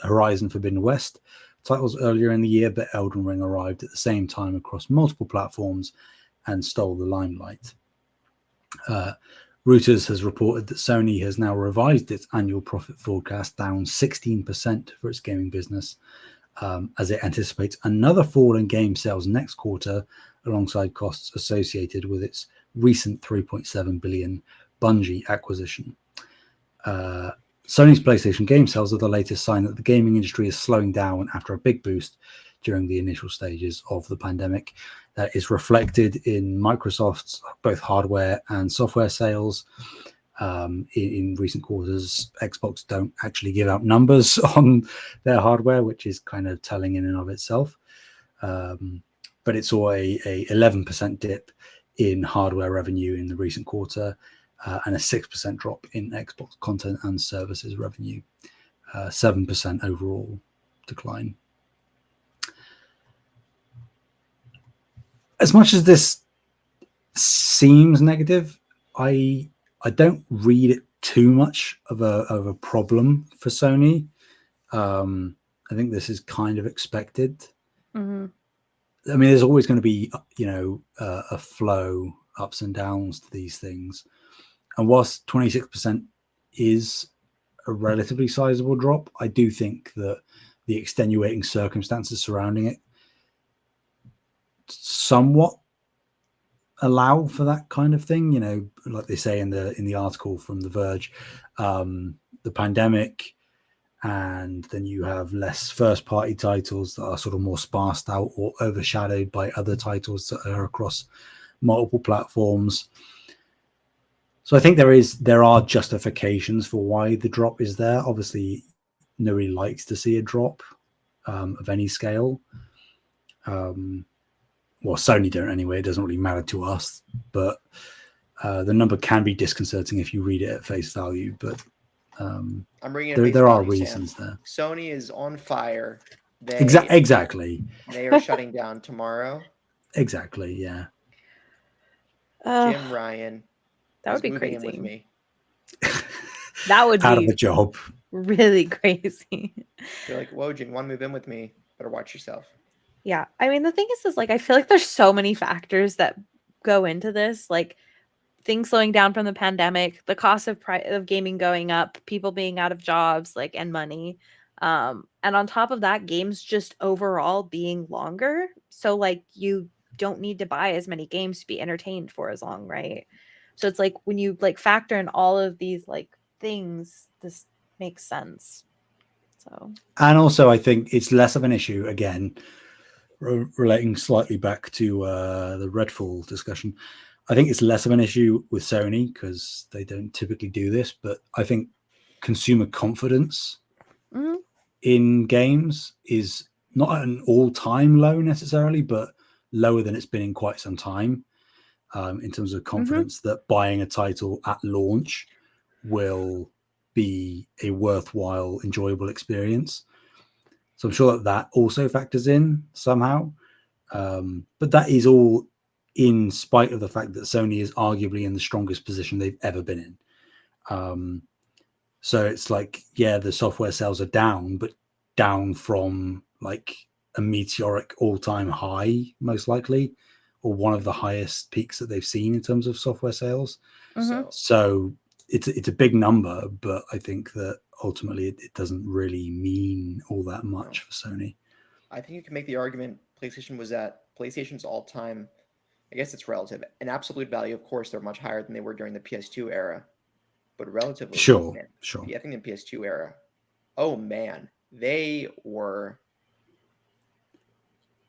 Horizon Forbidden West titles earlier in the year, but Elden Ring arrived at the same time across multiple platforms and stole the limelight. Reuters has reported that Sony has now revised its annual profit forecast down 16% for its gaming business, as it anticipates another fall in game sales next quarter, alongside costs associated with its recent $3.7 billion Bungie acquisition. Sony's PlayStation game sales are the latest sign that the gaming industry is slowing down after a big boost during the initial stages of the pandemic. That is reflected in Microsoft's both hardware and software sales. In recent quarters, Xbox don't actually give out numbers on their hardware, which is kind of telling in and of itself. But it saw a 11% dip in hardware revenue in the recent quarter, and a 6% drop in Xbox content and services revenue, 7% overall decline. As much as this seems negative, I don't read it too much of a problem for Sony. I think this is kind of expected. Mhm. I mean, there's always going to be, a flow, ups and downs to these things. And whilst 26% is a relatively sizable drop, I do think that the extenuating circumstances surrounding it somewhat allow for that kind of thing. Like they say in the article from The Verge, the pandemic, and then you have less first party titles that are sort of more sparsed out or overshadowed by other titles that are across multiple platforms. So I think there are justifications for why the drop is there. Obviously, nobody likes to see a drop of any scale. Well, Sony don't anyway. It doesn't really matter to us, but the number can be disconcerting if you read it at face value. But I'm reading it at face there are value, reasons Sam. there. Sony is on fire. Exactly. They are shutting down tomorrow. Exactly. Yeah. Jim Ryan That would is be moving in crazy. with me. That would Out be of a job. really crazy. They're like, whoa, Jim, want to move in with me? Better watch yourself. Yeah. I mean, the thing is like, I feel like there's so many factors that go into this, like things slowing down from the pandemic, the cost of gaming going up, people being out of jobs, like, and money. And on top of that, games just overall being longer. So like you don't need to buy as many games to be entertained for as long, right? So it's like when you like factor in all of these like things, this makes sense. So And also, I think it's less of an issue, again, relating slightly back to the Redfall discussion. I think it's less of an issue with Sony because they don't typically do this, but I think consumer confidence mhm. in games is not at an all-time low necessarily, but lower than it's been in quite some time, in terms of confidence that buying a title at launch will be a worthwhile, enjoyable experience. So I'm sure that also factors in somehow. But that is all in spite of the fact that Sony is arguably in the strongest position they've ever been in. So it's like, yeah, the software sales are down, but down from like a meteoric all-time high, most likely, or one of the highest peaks that they've seen in terms of software sales. So it's a big number, but I think that ultimately it doesn't really mean all that much for Sony. I think you can make the argument PlayStation was at PlayStation's all-time, I guess it's relative. In absolute value, of course, they're much higher than they were during the PS2 era. But relatively, Sure. I think the PS2 era, oh man, they were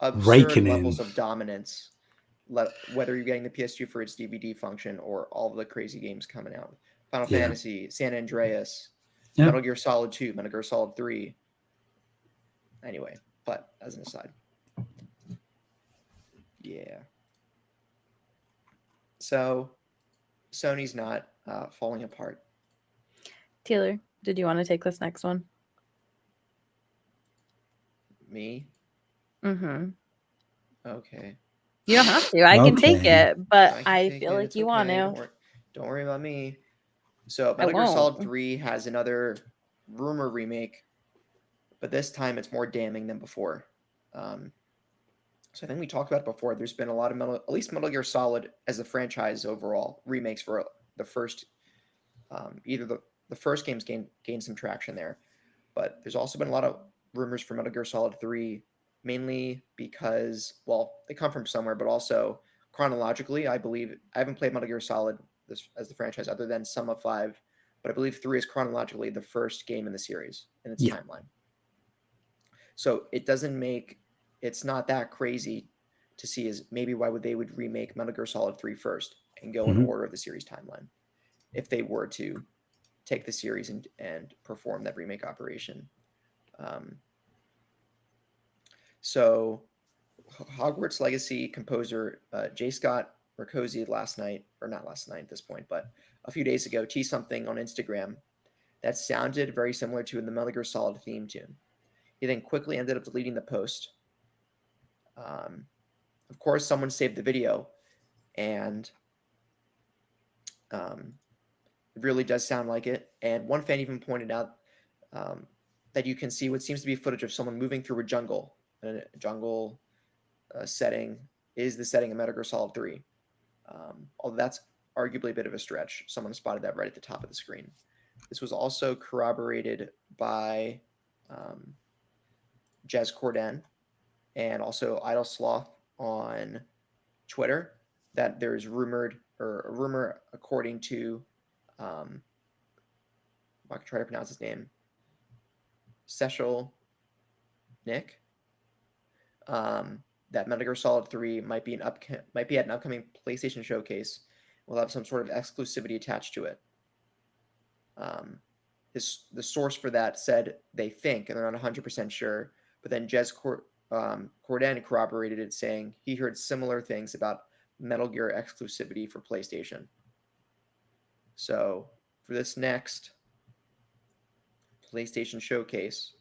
absurd levels of dominance. Whether you're getting the PS2 for its DVD function or all of the crazy games coming out, Final Fantasy, San Andreas, Metal Gear Solid 2, Metal Gear Solid 3. Anyway, but as an aside, yeah. So Sony's not falling apart. Taylor, did you want to take this next one? Me? Mm-hmm. Okay. You don't have to. I can take it, but I feel like you want to. Don't worry about me. So Metal Gear Solid 3 has another rumor remake, but this time it's more damning than before. So I think we talked about it before. There's been a lot of at least Metal Gear Solid as a franchise overall remakes for the first, either the first games gained some traction there, but there's also been a lot of rumors for Metal Gear Solid 3, mainly because, well, they come from somewhere, but also chronologically, I believe I haven't played Metal Gear Solid as the franchise other than Sum of 5, but I believe 3 is chronologically the first game in the series in its timeline. So it's not that crazy to see as maybe why they would remake Metal Gear Solid 3 first and go in order of the series timeline if they were to take the series and perform that remake operation. So Hogwarts Legacy composer J. Scott Mercosi last night, or not last night at this point, but a few days ago, teased something on Instagram that sounded very similar to the Metal Gear Solid theme tune. He then quickly ended up deleting the post. Of course, someone saved the video, and it really does sound like it. And one fan even pointed out that you can see what seems to be footage of someone moving through a jungle jungle setting is the setting of Metal Gear Solid 3. Although that's arguably a bit of a stretch. Someone spotted that right at the top of the screen. This was also corroborated by Jez Corden and also Idle Sloth on Twitter that there's a rumor according to I can try to pronounce his name, Seshel Nick, that Metal Gear Solid 3 might be at an upcoming PlayStation showcase. Will have some sort of exclusivity attached to it. The source for that said they think, and they're not 100% sure, but then Jez Corden corroborated it, saying he heard similar things about Metal Gear exclusivity for PlayStation. So for this next PlayStation showcase,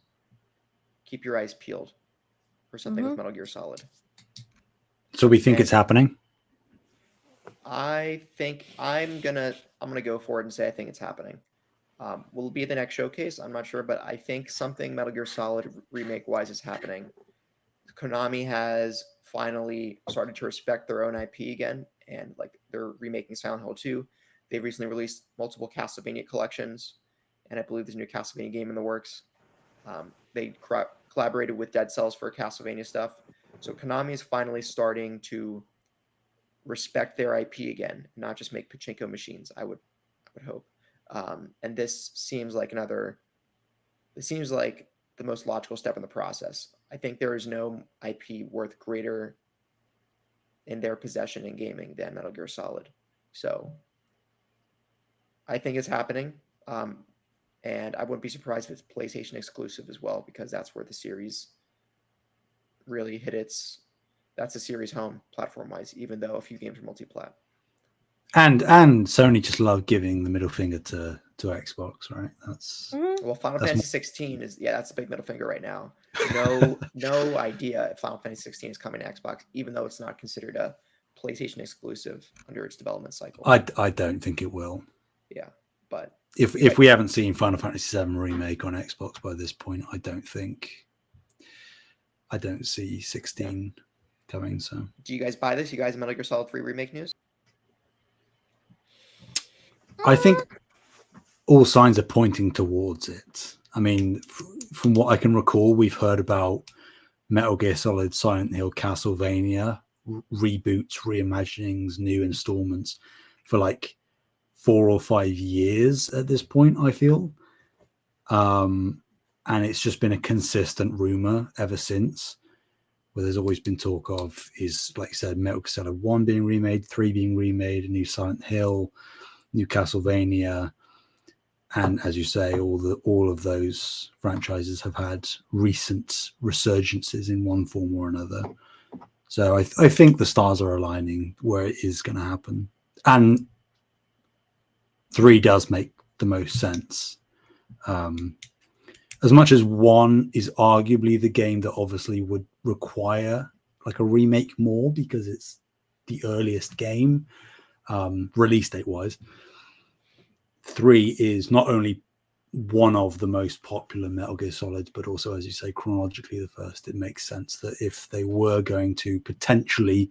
keep your eyes peeled for something with Metal Gear Solid. So we think it's happening? I think I'm gonna go for it and say I think it's happening. Will it be at the next showcase? I'm not sure, but I think something Metal Gear Solid remake wise is happening. Konami has finally started to respect their own IP again, and like they're remaking Silent Hill 2. They've recently released multiple Castlevania collections, and I believe there's a new Castlevania game in the works. They collaborated with Dead Cells for Castlevania stuff. So Konami is finally starting to respect their IP again, and not just make pachinko machines. I would hope. And this seems like the most logical step in the process. I think there is no IP worth greater in their possession in gaming than Metal Gear Solid. So I think it's happening. And I wouldn't be surprised if it's PlayStation exclusive as well, because that's where the series really that's the series home platform-wise, even though a few games are multi-plat. And Sony just love giving the middle finger to Xbox, right? That's well, Final Fantasy 16 is that's a big middle finger right now. No idea if Final Fantasy 16 is coming to Xbox, even though it's not considered a PlayStation exclusive under its development cycle. I don't think it will. Yeah, but if we haven't seen Final Fantasy VII Remake on Xbox by this point, I don't see 16 coming. So, do you guys buy this? You guys Metal Gear Solid 3 Remake news? I think all signs are pointing towards it. I mean, from what I can recall, we've heard about Metal Gear Solid, Silent Hill, Castlevania reboots, reimaginings, new installments for like 4 or 5 years at this point, I feel. And it's just been a consistent rumor ever since, where there's always been talk of is, like you said, Metal Gear Solid 1 being remade, 3 being remade, a new Silent Hill, new Castlevania. And as you say, all of those franchises have had recent resurgences in one form or another. So I think the stars are aligning where it is going to happen. And 3 does make the most sense. As much as 1 is arguably the game that obviously would require like a remake more because it's the earliest game, release date wise, 3 is not only one of the most popular Metal Gear Solids, but also, as you say, chronologically the first. It makes sense that if they were going to potentially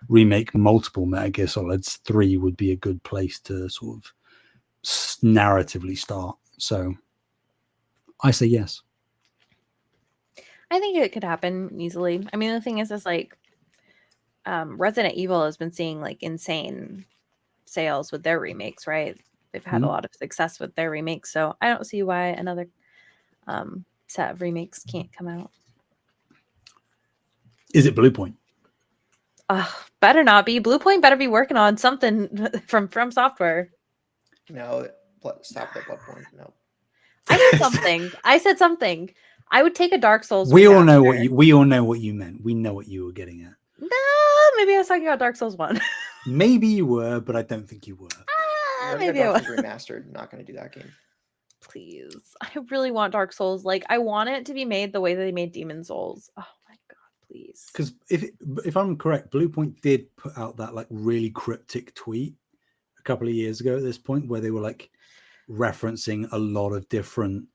remake multiple Metal Gear Solids, 3 would be a good place to sort of narratively start. So I say yes. I think it could happen easily. I mean, the thing is like Resident Evil has been seeing like insane sales with their remakes, right? They've had a lot of success with their remakes, so I don't see why another set of remakes can't come out. Is it Bluepoint? Better not be. Bluepoint better be working on something from Software. No, stop that Bloodborne. No. I said something. I would take a Dark Souls. We all know what you meant. We know what you were getting at. No, maybe I was talking about Dark Souls 1. Maybe you were, but I don't think you were. Maybe I was. Remastered. Not going to do that game. Please, I really want Dark Souls. Like, I want it to be made the way that they made Demon Souls. Oh my god, please. Because if I'm correct, Bluepoint did put out that like really cryptic tweet a couple of years ago at this point, where they were like referencing a lot of different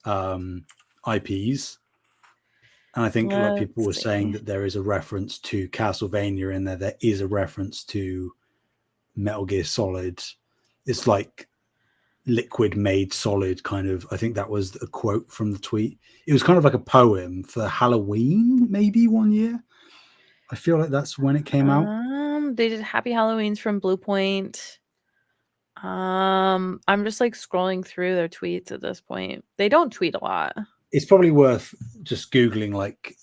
IPs, And I think like people were Let's saying see. that there is a reference to Castlevania in there. There is a reference to Metal Gear Solid. It's like liquid made solid kind of. I think that was a quote from the tweet. It was kind of like a poem for Halloween, maybe one year. I feel like that's when it came out. They did Happy Halloweens from Blue Point. I'm just like scrolling through their tweets at this point. They don't tweet a lot. It's probably worth just Googling like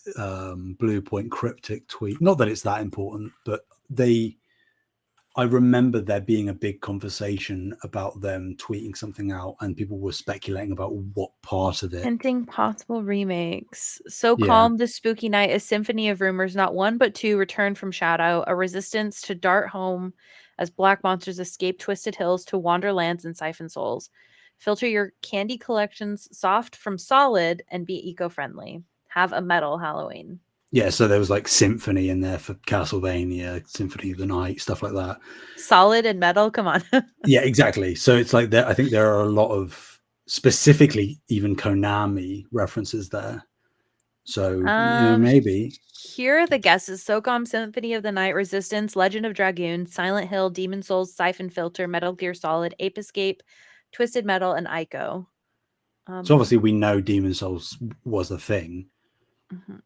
Blue Point cryptic tweet. Not that it's that important, but I remember there being a big conversation about them tweeting something out and people were speculating about what part of it. Hinting possible remakes. So Yeah. Calm This Spooky Night, a symphony of rumors, not one but two return from Shadow, a resistance to dart home as black monsters escape twisted hills to wander lands and siphon souls. Filter your candy collections soft from solid and be eco-friendly. Have a metal Halloween. Yeah, so there was like Symphony in there for Castlevania, Symphony of the Night, stuff like that. Solid and metal, come on. Yeah, exactly. So it's like I think there are a lot of specifically even Konami references there. So maybe. Here are the guesses. SOCOM, Symphony of the Night, Resistance, Legend of Dragoon, Silent Hill, Demon Souls, Siphon Filter, Metal Gear Solid, Ape Escape, Twisted Metal, and Ico. So obviously we know Demon Souls was a thing,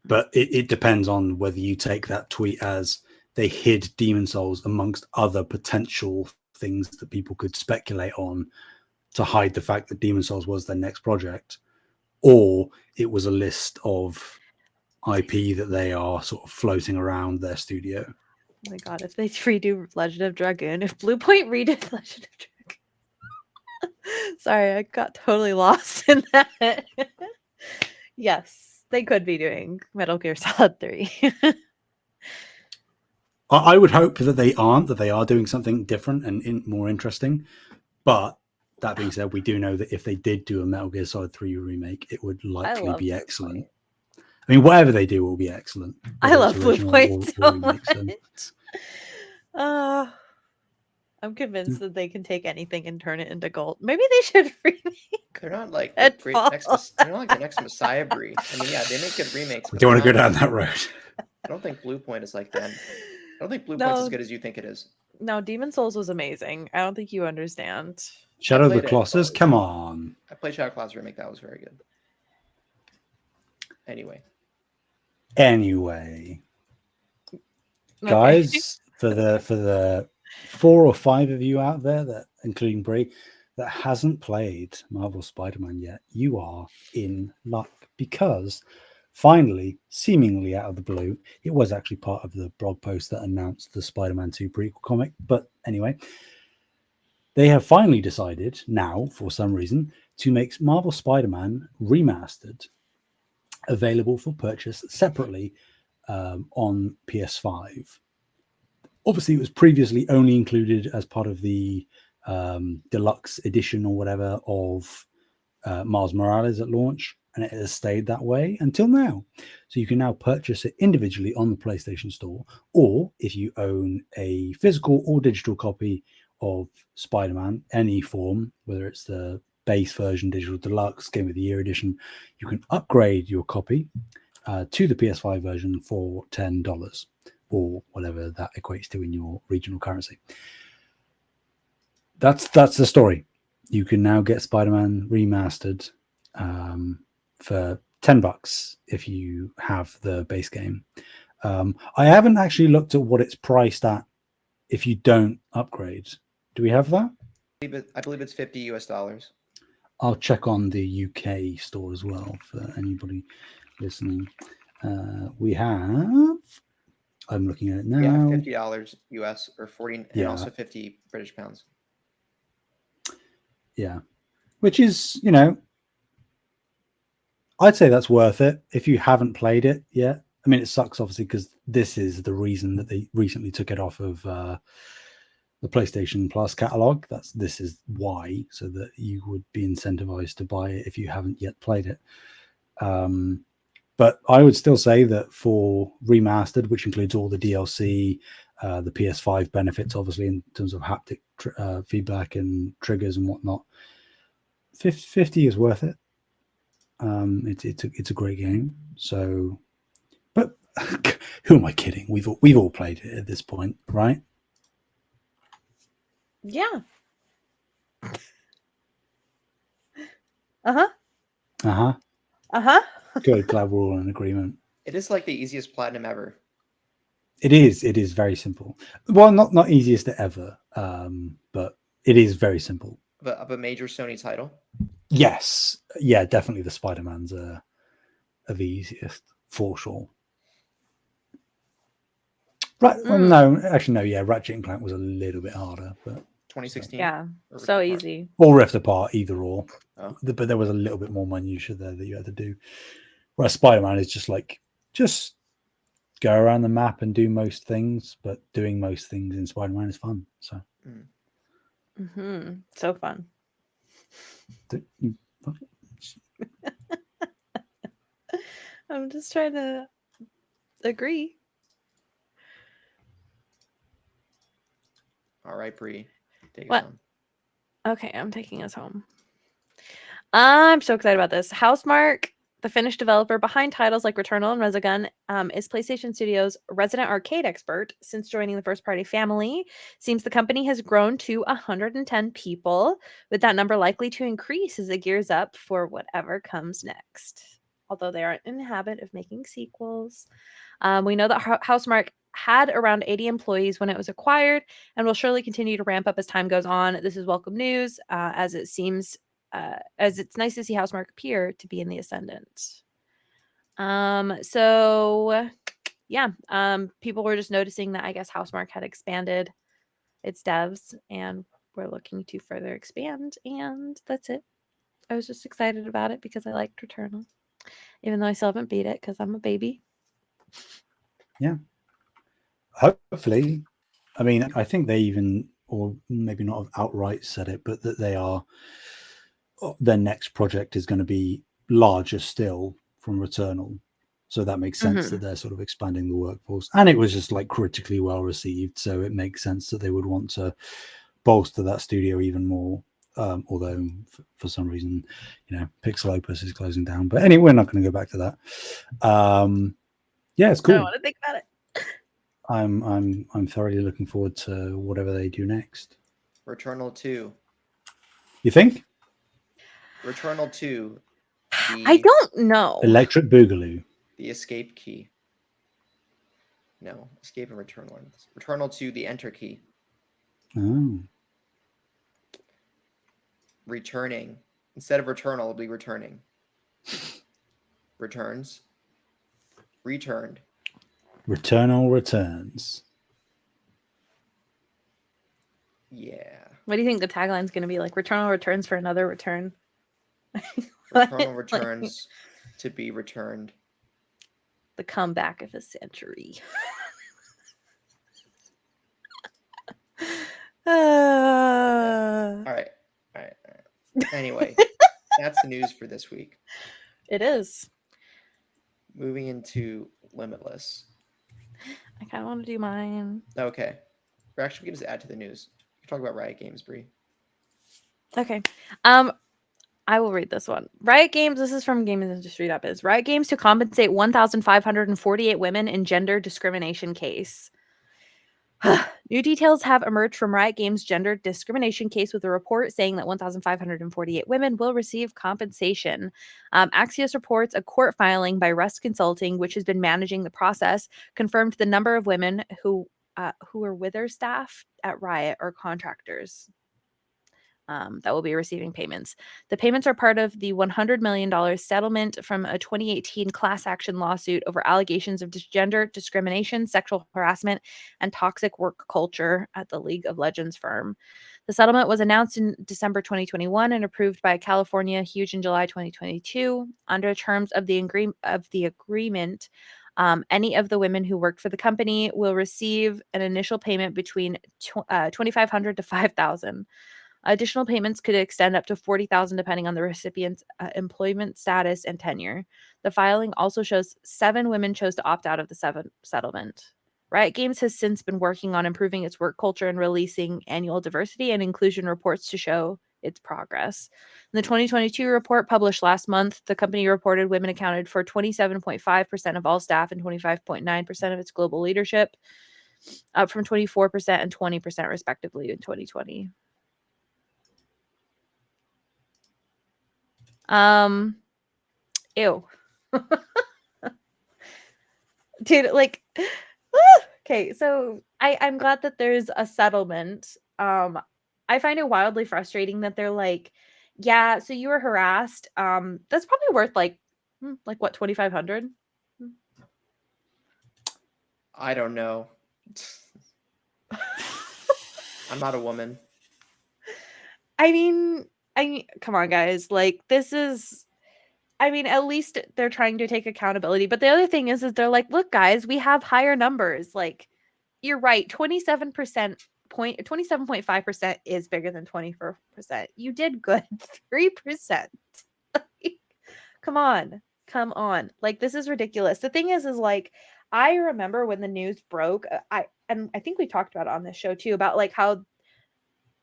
but it depends on whether you take that tweet as they hid Demon Souls amongst other potential things that people could speculate on to hide the fact that Demon Souls was their next project, or it was a list of IP that they are sort of floating around their studio. Oh my god, if they redo Legend of Dragoon, if Blue Point redid Legend of Dragoon. Sorry, I got totally lost in that. Yes, they could be doing Metal Gear Solid 3. I would hope that they aren't, that they are doing something different and more interesting. But that being said, we do know that if they did do a Metal Gear Solid 3 remake, it would likely be excellent. I mean, whatever they do will be excellent. I love Blue Point so much. I'm convinced that they can take anything and turn it into gold. Maybe they should remake. They're not like they're not like the next Messiah Bree. I mean, yeah, they make good remakes. But don't want to go down that road. I don't think Blue Point is like them. I don't think Blue Point's as good as you think it is. No, Demon Souls was amazing. I don't think you understand. Shadow of the Colossus, come on. I played Shadow of the Colossus remake. That was very good. Anyway. Okay. Guys, for the 4 or 5 of you out there, that including Bree, that hasn't played Marvel Spider-Man yet, you are in luck, because finally, seemingly out of the blue, it was actually part of the blog post that announced the Spider-Man 2 prequel comic, but anyway, they have finally decided now, for some reason, to make Marvel Spider-Man Remastered available for purchase separately on PS5. Obviously, it was previously only included as part of the deluxe edition or whatever of Miles Morales at launch, and it has stayed that way until now. So you can now purchase it individually on the PlayStation Store, or if you own a physical or digital copy of Spider-Man, any form, whether it's the base version, digital deluxe, Game of the Year edition, you can upgrade your copy to the PS5 version for $10 or whatever that equates to in your regional currency. That's the story. You can now get Spider-Man Remastered for $10 if you have the base game. I haven't actually looked at what it's priced at if you don't upgrade. Do we have that? I believe it's $50 US. I'll check on the UK store as well for anybody listening. We have, I'm looking at it now. Yeah, $50 US or 40, and also 50 British pounds. Yeah, which is, I'd say that's worth it if you haven't played it yet. I mean, it sucks obviously because this is the reason that they recently took it off of the PlayStation Plus catalog. This is why, so that you would be incentivized to buy it if you haven't yet played it. But I would still say that for Remastered, which includes all the DLC, the PS5 benefits, obviously in terms of haptic feedback and triggers and whatnot, 50 is worth it. It's a great game. So Who am I kidding? We've all played it at this point, right? Yeah. Uh-huh. Uh-huh. Uh-huh. Good. Glad we're all in agreement. It is like the easiest platinum ever. It is very simple. Well, not easiest ever, but it is very simple. Of a major Sony title. Yes. Yeah, definitely the Spider-Man's are the easiest, for sure. Right. Well, no, actually, no. Yeah, Ratchet and Clank was a little bit harder, but 2016. Yeah. Or Rift So Apart. easy. or Rift Apart, either or. Oh. But there was a little bit more minutia there that you had to do. Whereas Spider-Man is just go around the map and do most things, but doing most things in Spider-Man is fun. So So fun. I'm just trying to agree. All right, Bree. Take us What? home. Okay, I'm taking us home. I'm so excited about this. Housemarque, the Finnish developer behind titles like Returnal and Resogun, is PlayStation Studios' resident arcade expert since joining the first-party family. Seems the company has grown to 110 people, with that number likely to increase as it gears up for whatever comes next. Although they aren't in the habit of making sequels. We know that Housemarque had around 80 employees when it was acquired and will surely continue to ramp up as time goes on. This is welcome news, as it seems as it's nice to see Housemarque appear to be in the ascendant. People were just noticing that I guess Housemarque had expanded its devs and we're looking to further expand, and that's it. I was just excited about it because I liked Returnal, even though I still haven't beat it because I'm a baby. Yeah. Hopefully. I mean, I think they even, or maybe not have outright said it, but that their next project is going to be larger still from Returnal. So that makes sense that they're sort of expanding the workforce. And it was just like critically well received. So it makes sense that they would want to bolster that studio even more. Although for some reason, PixelOpus is closing down. But anyway, we're not going to go back to that. Yeah, it's cool. I don't want to think about it. I'm thoroughly looking forward to whatever they do next. Returnal 2. You think? Returnal 2. I don't know. Electric Boogaloo. The escape key. No, escape and Returnal. Returnal 2, the enter key. Oh. Returning. Instead of Returnal, it'll be returning. Returns. Returned. Returnal returns. Yeah. What do you think the tagline's going to be like? Returnal returns for another return. Returnal returns to be returned. The comeback of a century. All right. Anyway, that's the news for this week. It is. Moving into Limitless. I kind of want to do mine. Okay. We're actually going to add to the news. We're talking about Riot Games, Bree. Okay. I will read this one. Riot Games, this is from GamesIndustry.biz. Riot Games to compensate 1,548 women in gender discrimination case. New details have emerged from Riot Games' gender discrimination case, with a report saying that 1,548 women will receive compensation. Axios reports a court filing by Rust Consulting, which has been managing the process, confirmed the number of women who are with their staff at Riot or contractors that will be receiving payments. The payments are part of the $100 million settlement from a 2018 class action lawsuit over allegations of gender discrimination, sexual harassment, and toxic work culture at the League of Legends firm. The settlement was announced in December 2021 and approved by California Huge in July 2022. Under terms of the agreement, any of the women who worked for the company will receive an initial payment between $2,500 to $5,000. Additional payments could extend up to $40,000 depending on the recipient's employment status and tenure. The filing also shows 7 women chose to opt out of the settlement. Riot Games has since been working on improving its work culture and releasing annual diversity and inclusion reports to show its progress. In the 2022 report published last month, the company reported women accounted for 27.5% of all staff and 25.9% of its global leadership, up from 24% and 20% respectively in 2020. Ew. Dude, like, okay, so I'm glad that there's a settlement. I find it wildly frustrating that they're like, yeah, so you were harassed. That's probably worth like what, 2,500? I don't know. I'm not a woman. I mean, come on, guys. Like, this is, I mean, at least they're trying to take accountability. But the other thing is they're like, look, guys, we have higher numbers. Like, you're right. 27.5% is bigger than 24%. You did good. 3%. Come on. Like, this is ridiculous. The thing is like, I remember when the news broke, I think we talked about it on this show too, about like how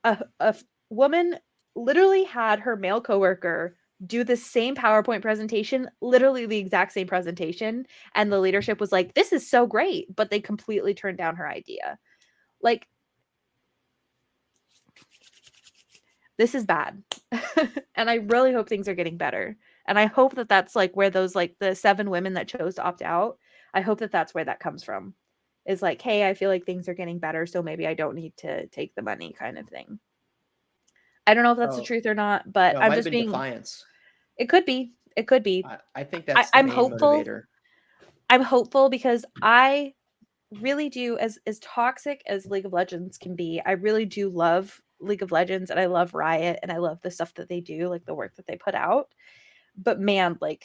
a woman literally had her male coworker do the same PowerPoint presentation, literally the exact same presentation. And the leadership was like, this is so great. But they completely turned down her idea. Like, this is bad. And I really hope things are getting better. And I hope that that's like where those, like the 7 women that chose to opt out, I hope that that's where that comes from. Is like, hey, I feel like things are getting better, so maybe I don't need to take the money kind of thing. I don't know if that's the truth or not, but No, I'm just being defiance. It could be. I think that's I'm the main hopeful. motivator. I'm hopeful because I really do, as toxic as League of Legends can be, I really do love League of Legends, and I love Riot, and I love the stuff that they do, like the work that they put out. But man, like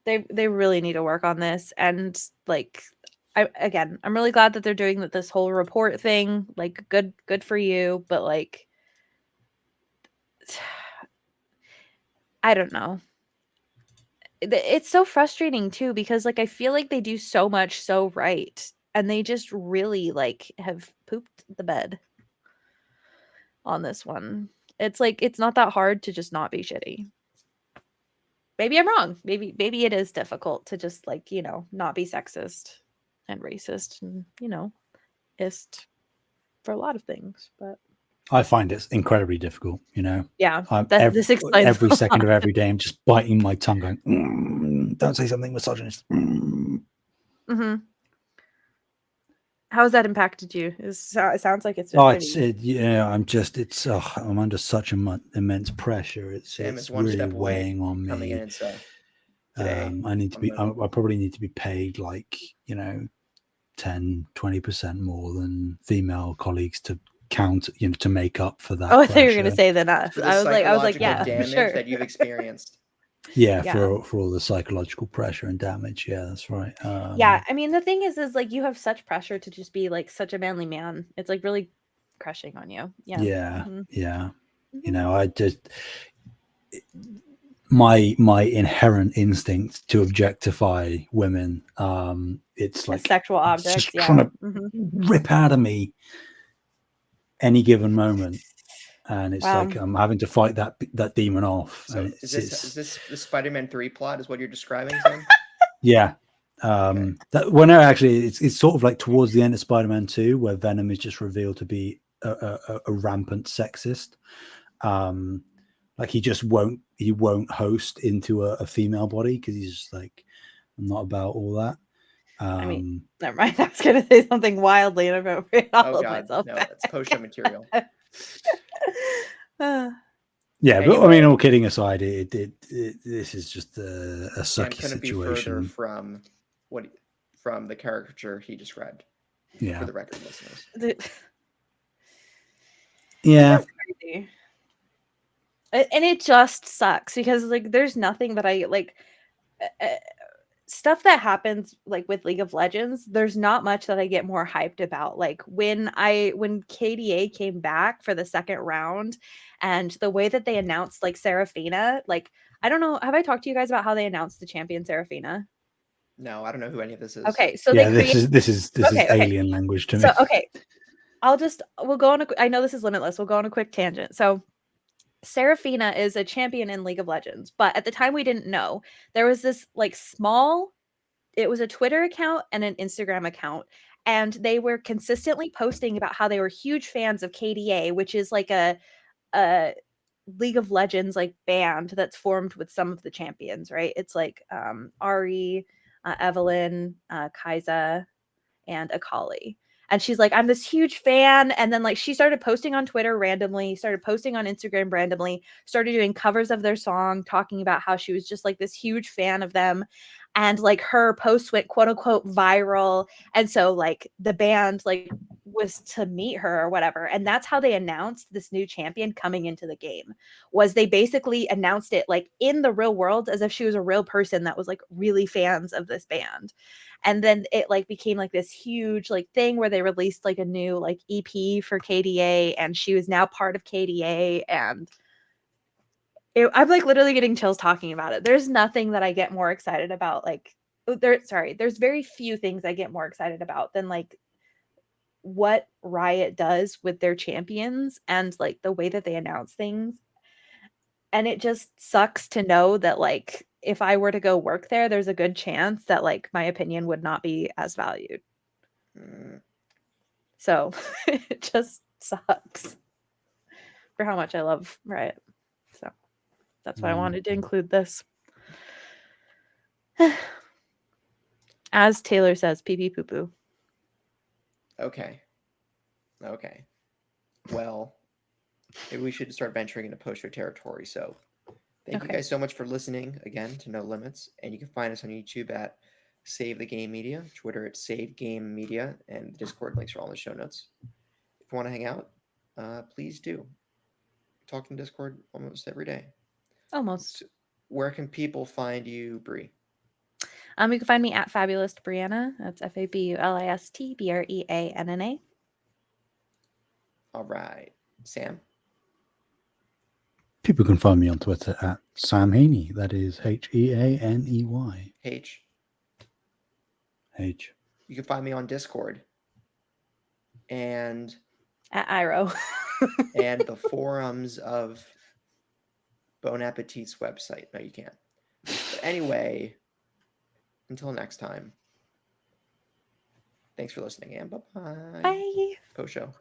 they really need to work on this. And like, I'm really glad that they're doing this whole report thing. Like, good for you. But like, I don't know. It's so frustrating too, because like I feel like they do so much so right, and they just really like have pooped the bed on this one. It's like, it's not that hard to just not be shitty. Maybe I'm wrong. Maybe it is difficult to just like, not be sexist and racist and, ist for a lot of things. But I find it incredibly difficult, yeah, this explains every second of every day I'm just biting my tongue going, don't say something misogynist. Mm-hmm. How has that impacted you? It sounds like it's I'm under such immense pressure. It's really weighing on me. Coming in today, I probably need to be paid like 10-20% more than female colleagues to count, to make up for that. Oh, I thought you were going to say than us. I was like, yeah, damage sure. that you've experienced. Yeah, for all the psychological pressure and damage. Yeah, that's right. Yeah, I mean, the thing is like, you have such pressure to just be like such a manly man. It's like really crushing on you. Yeah. Mm-hmm. Yeah. I just, my inherent instinct to objectify women, it's like sexual objects, trying to rip out of me any given moment. And it's like I'm having to fight that demon off. So and is this the Spider-Man 3 plot is what you're describing, Sam? Yeah. Actually it's sort of like towards the end of Spider-Man 2, where Venom is just revealed to be a rampant sexist. Like he won't host into a female body because he's just like, I'm not about all that. I mean, never mind. I was going to say something wildly inappropriate. Oh God, no, that's post-show material. Yeah, but I mean, all kidding aside, this is just a sucky situation. Be further from the caricature he described. Yeah, for the record, listeners. Yeah, and it just sucks because like there's nothing that I like. Stuff that happens like with League of Legends, there's not much that I get more hyped about. Like when KDA came back for the second round, and the way that they announced like Seraphina, like I don't know, have I talked to you guys about how they announced the champion Seraphina? No, I don't know who any of this is. Okay, so this is alien language to me. So okay, we'll go on I know this is limitless. We'll go on a quick tangent. So Seraphina is a champion in League of Legends, but at the time we didn't know. There was this like it was a Twitter account and an Instagram account, and they were consistently posting about how they were huge fans of KDA, which is like a League of Legends like band that's formed with some of the champions, right? It's like Ari, Evelyn, Kaiza, and Akali. And she's like, I'm this huge fan. And then like she started posting on Twitter randomly, started posting on Instagram randomly, started doing covers of their song, talking about how she was just like this huge fan of them. And like her posts went quote unquote viral. And so like the band like was to meet her or whatever. And that's how they announced this new champion coming into the game. Was they basically announced it like in the real world as if she was a real person that was like really fans of this band. And then it like became like this huge like thing where they released like a new like EP for KDA, and she was now part of KDA. And I'm like literally getting chills talking about it. There's nothing that I get more excited about. Like there's very few things I get more excited about than like what Riot does with their champions and like the way that they announce things. And it just sucks to know that like if I were to go work there, there's a good chance that like my opinion would not be as valued. So it just sucks for how much I love Riot. So that's why I wanted to include this. As Taylor says, pee pee poo poo. Okay. Well, maybe we should start venturing into poster territory. So thank you guys so much for listening again to No Limits. And you can find us on YouTube at Save the Game Media, Twitter at Save Game Media, and the Discord links are all in the show notes. If you want to hang out, please do. Talk in Discord almost every day. Almost. So where can people find you, Bree? You can find me at Fabulous Brianna. That's FABULISTBREANNA. All right. Sam? People can find me on Twitter at Sam Heaney. That is HEANEY. H. H. You can find me on Discord and at Iro. and the forums of Bon Appetit's website. No, you can't. But anyway, until next time. Thanks for listening, and bye-bye. Bye. Post show.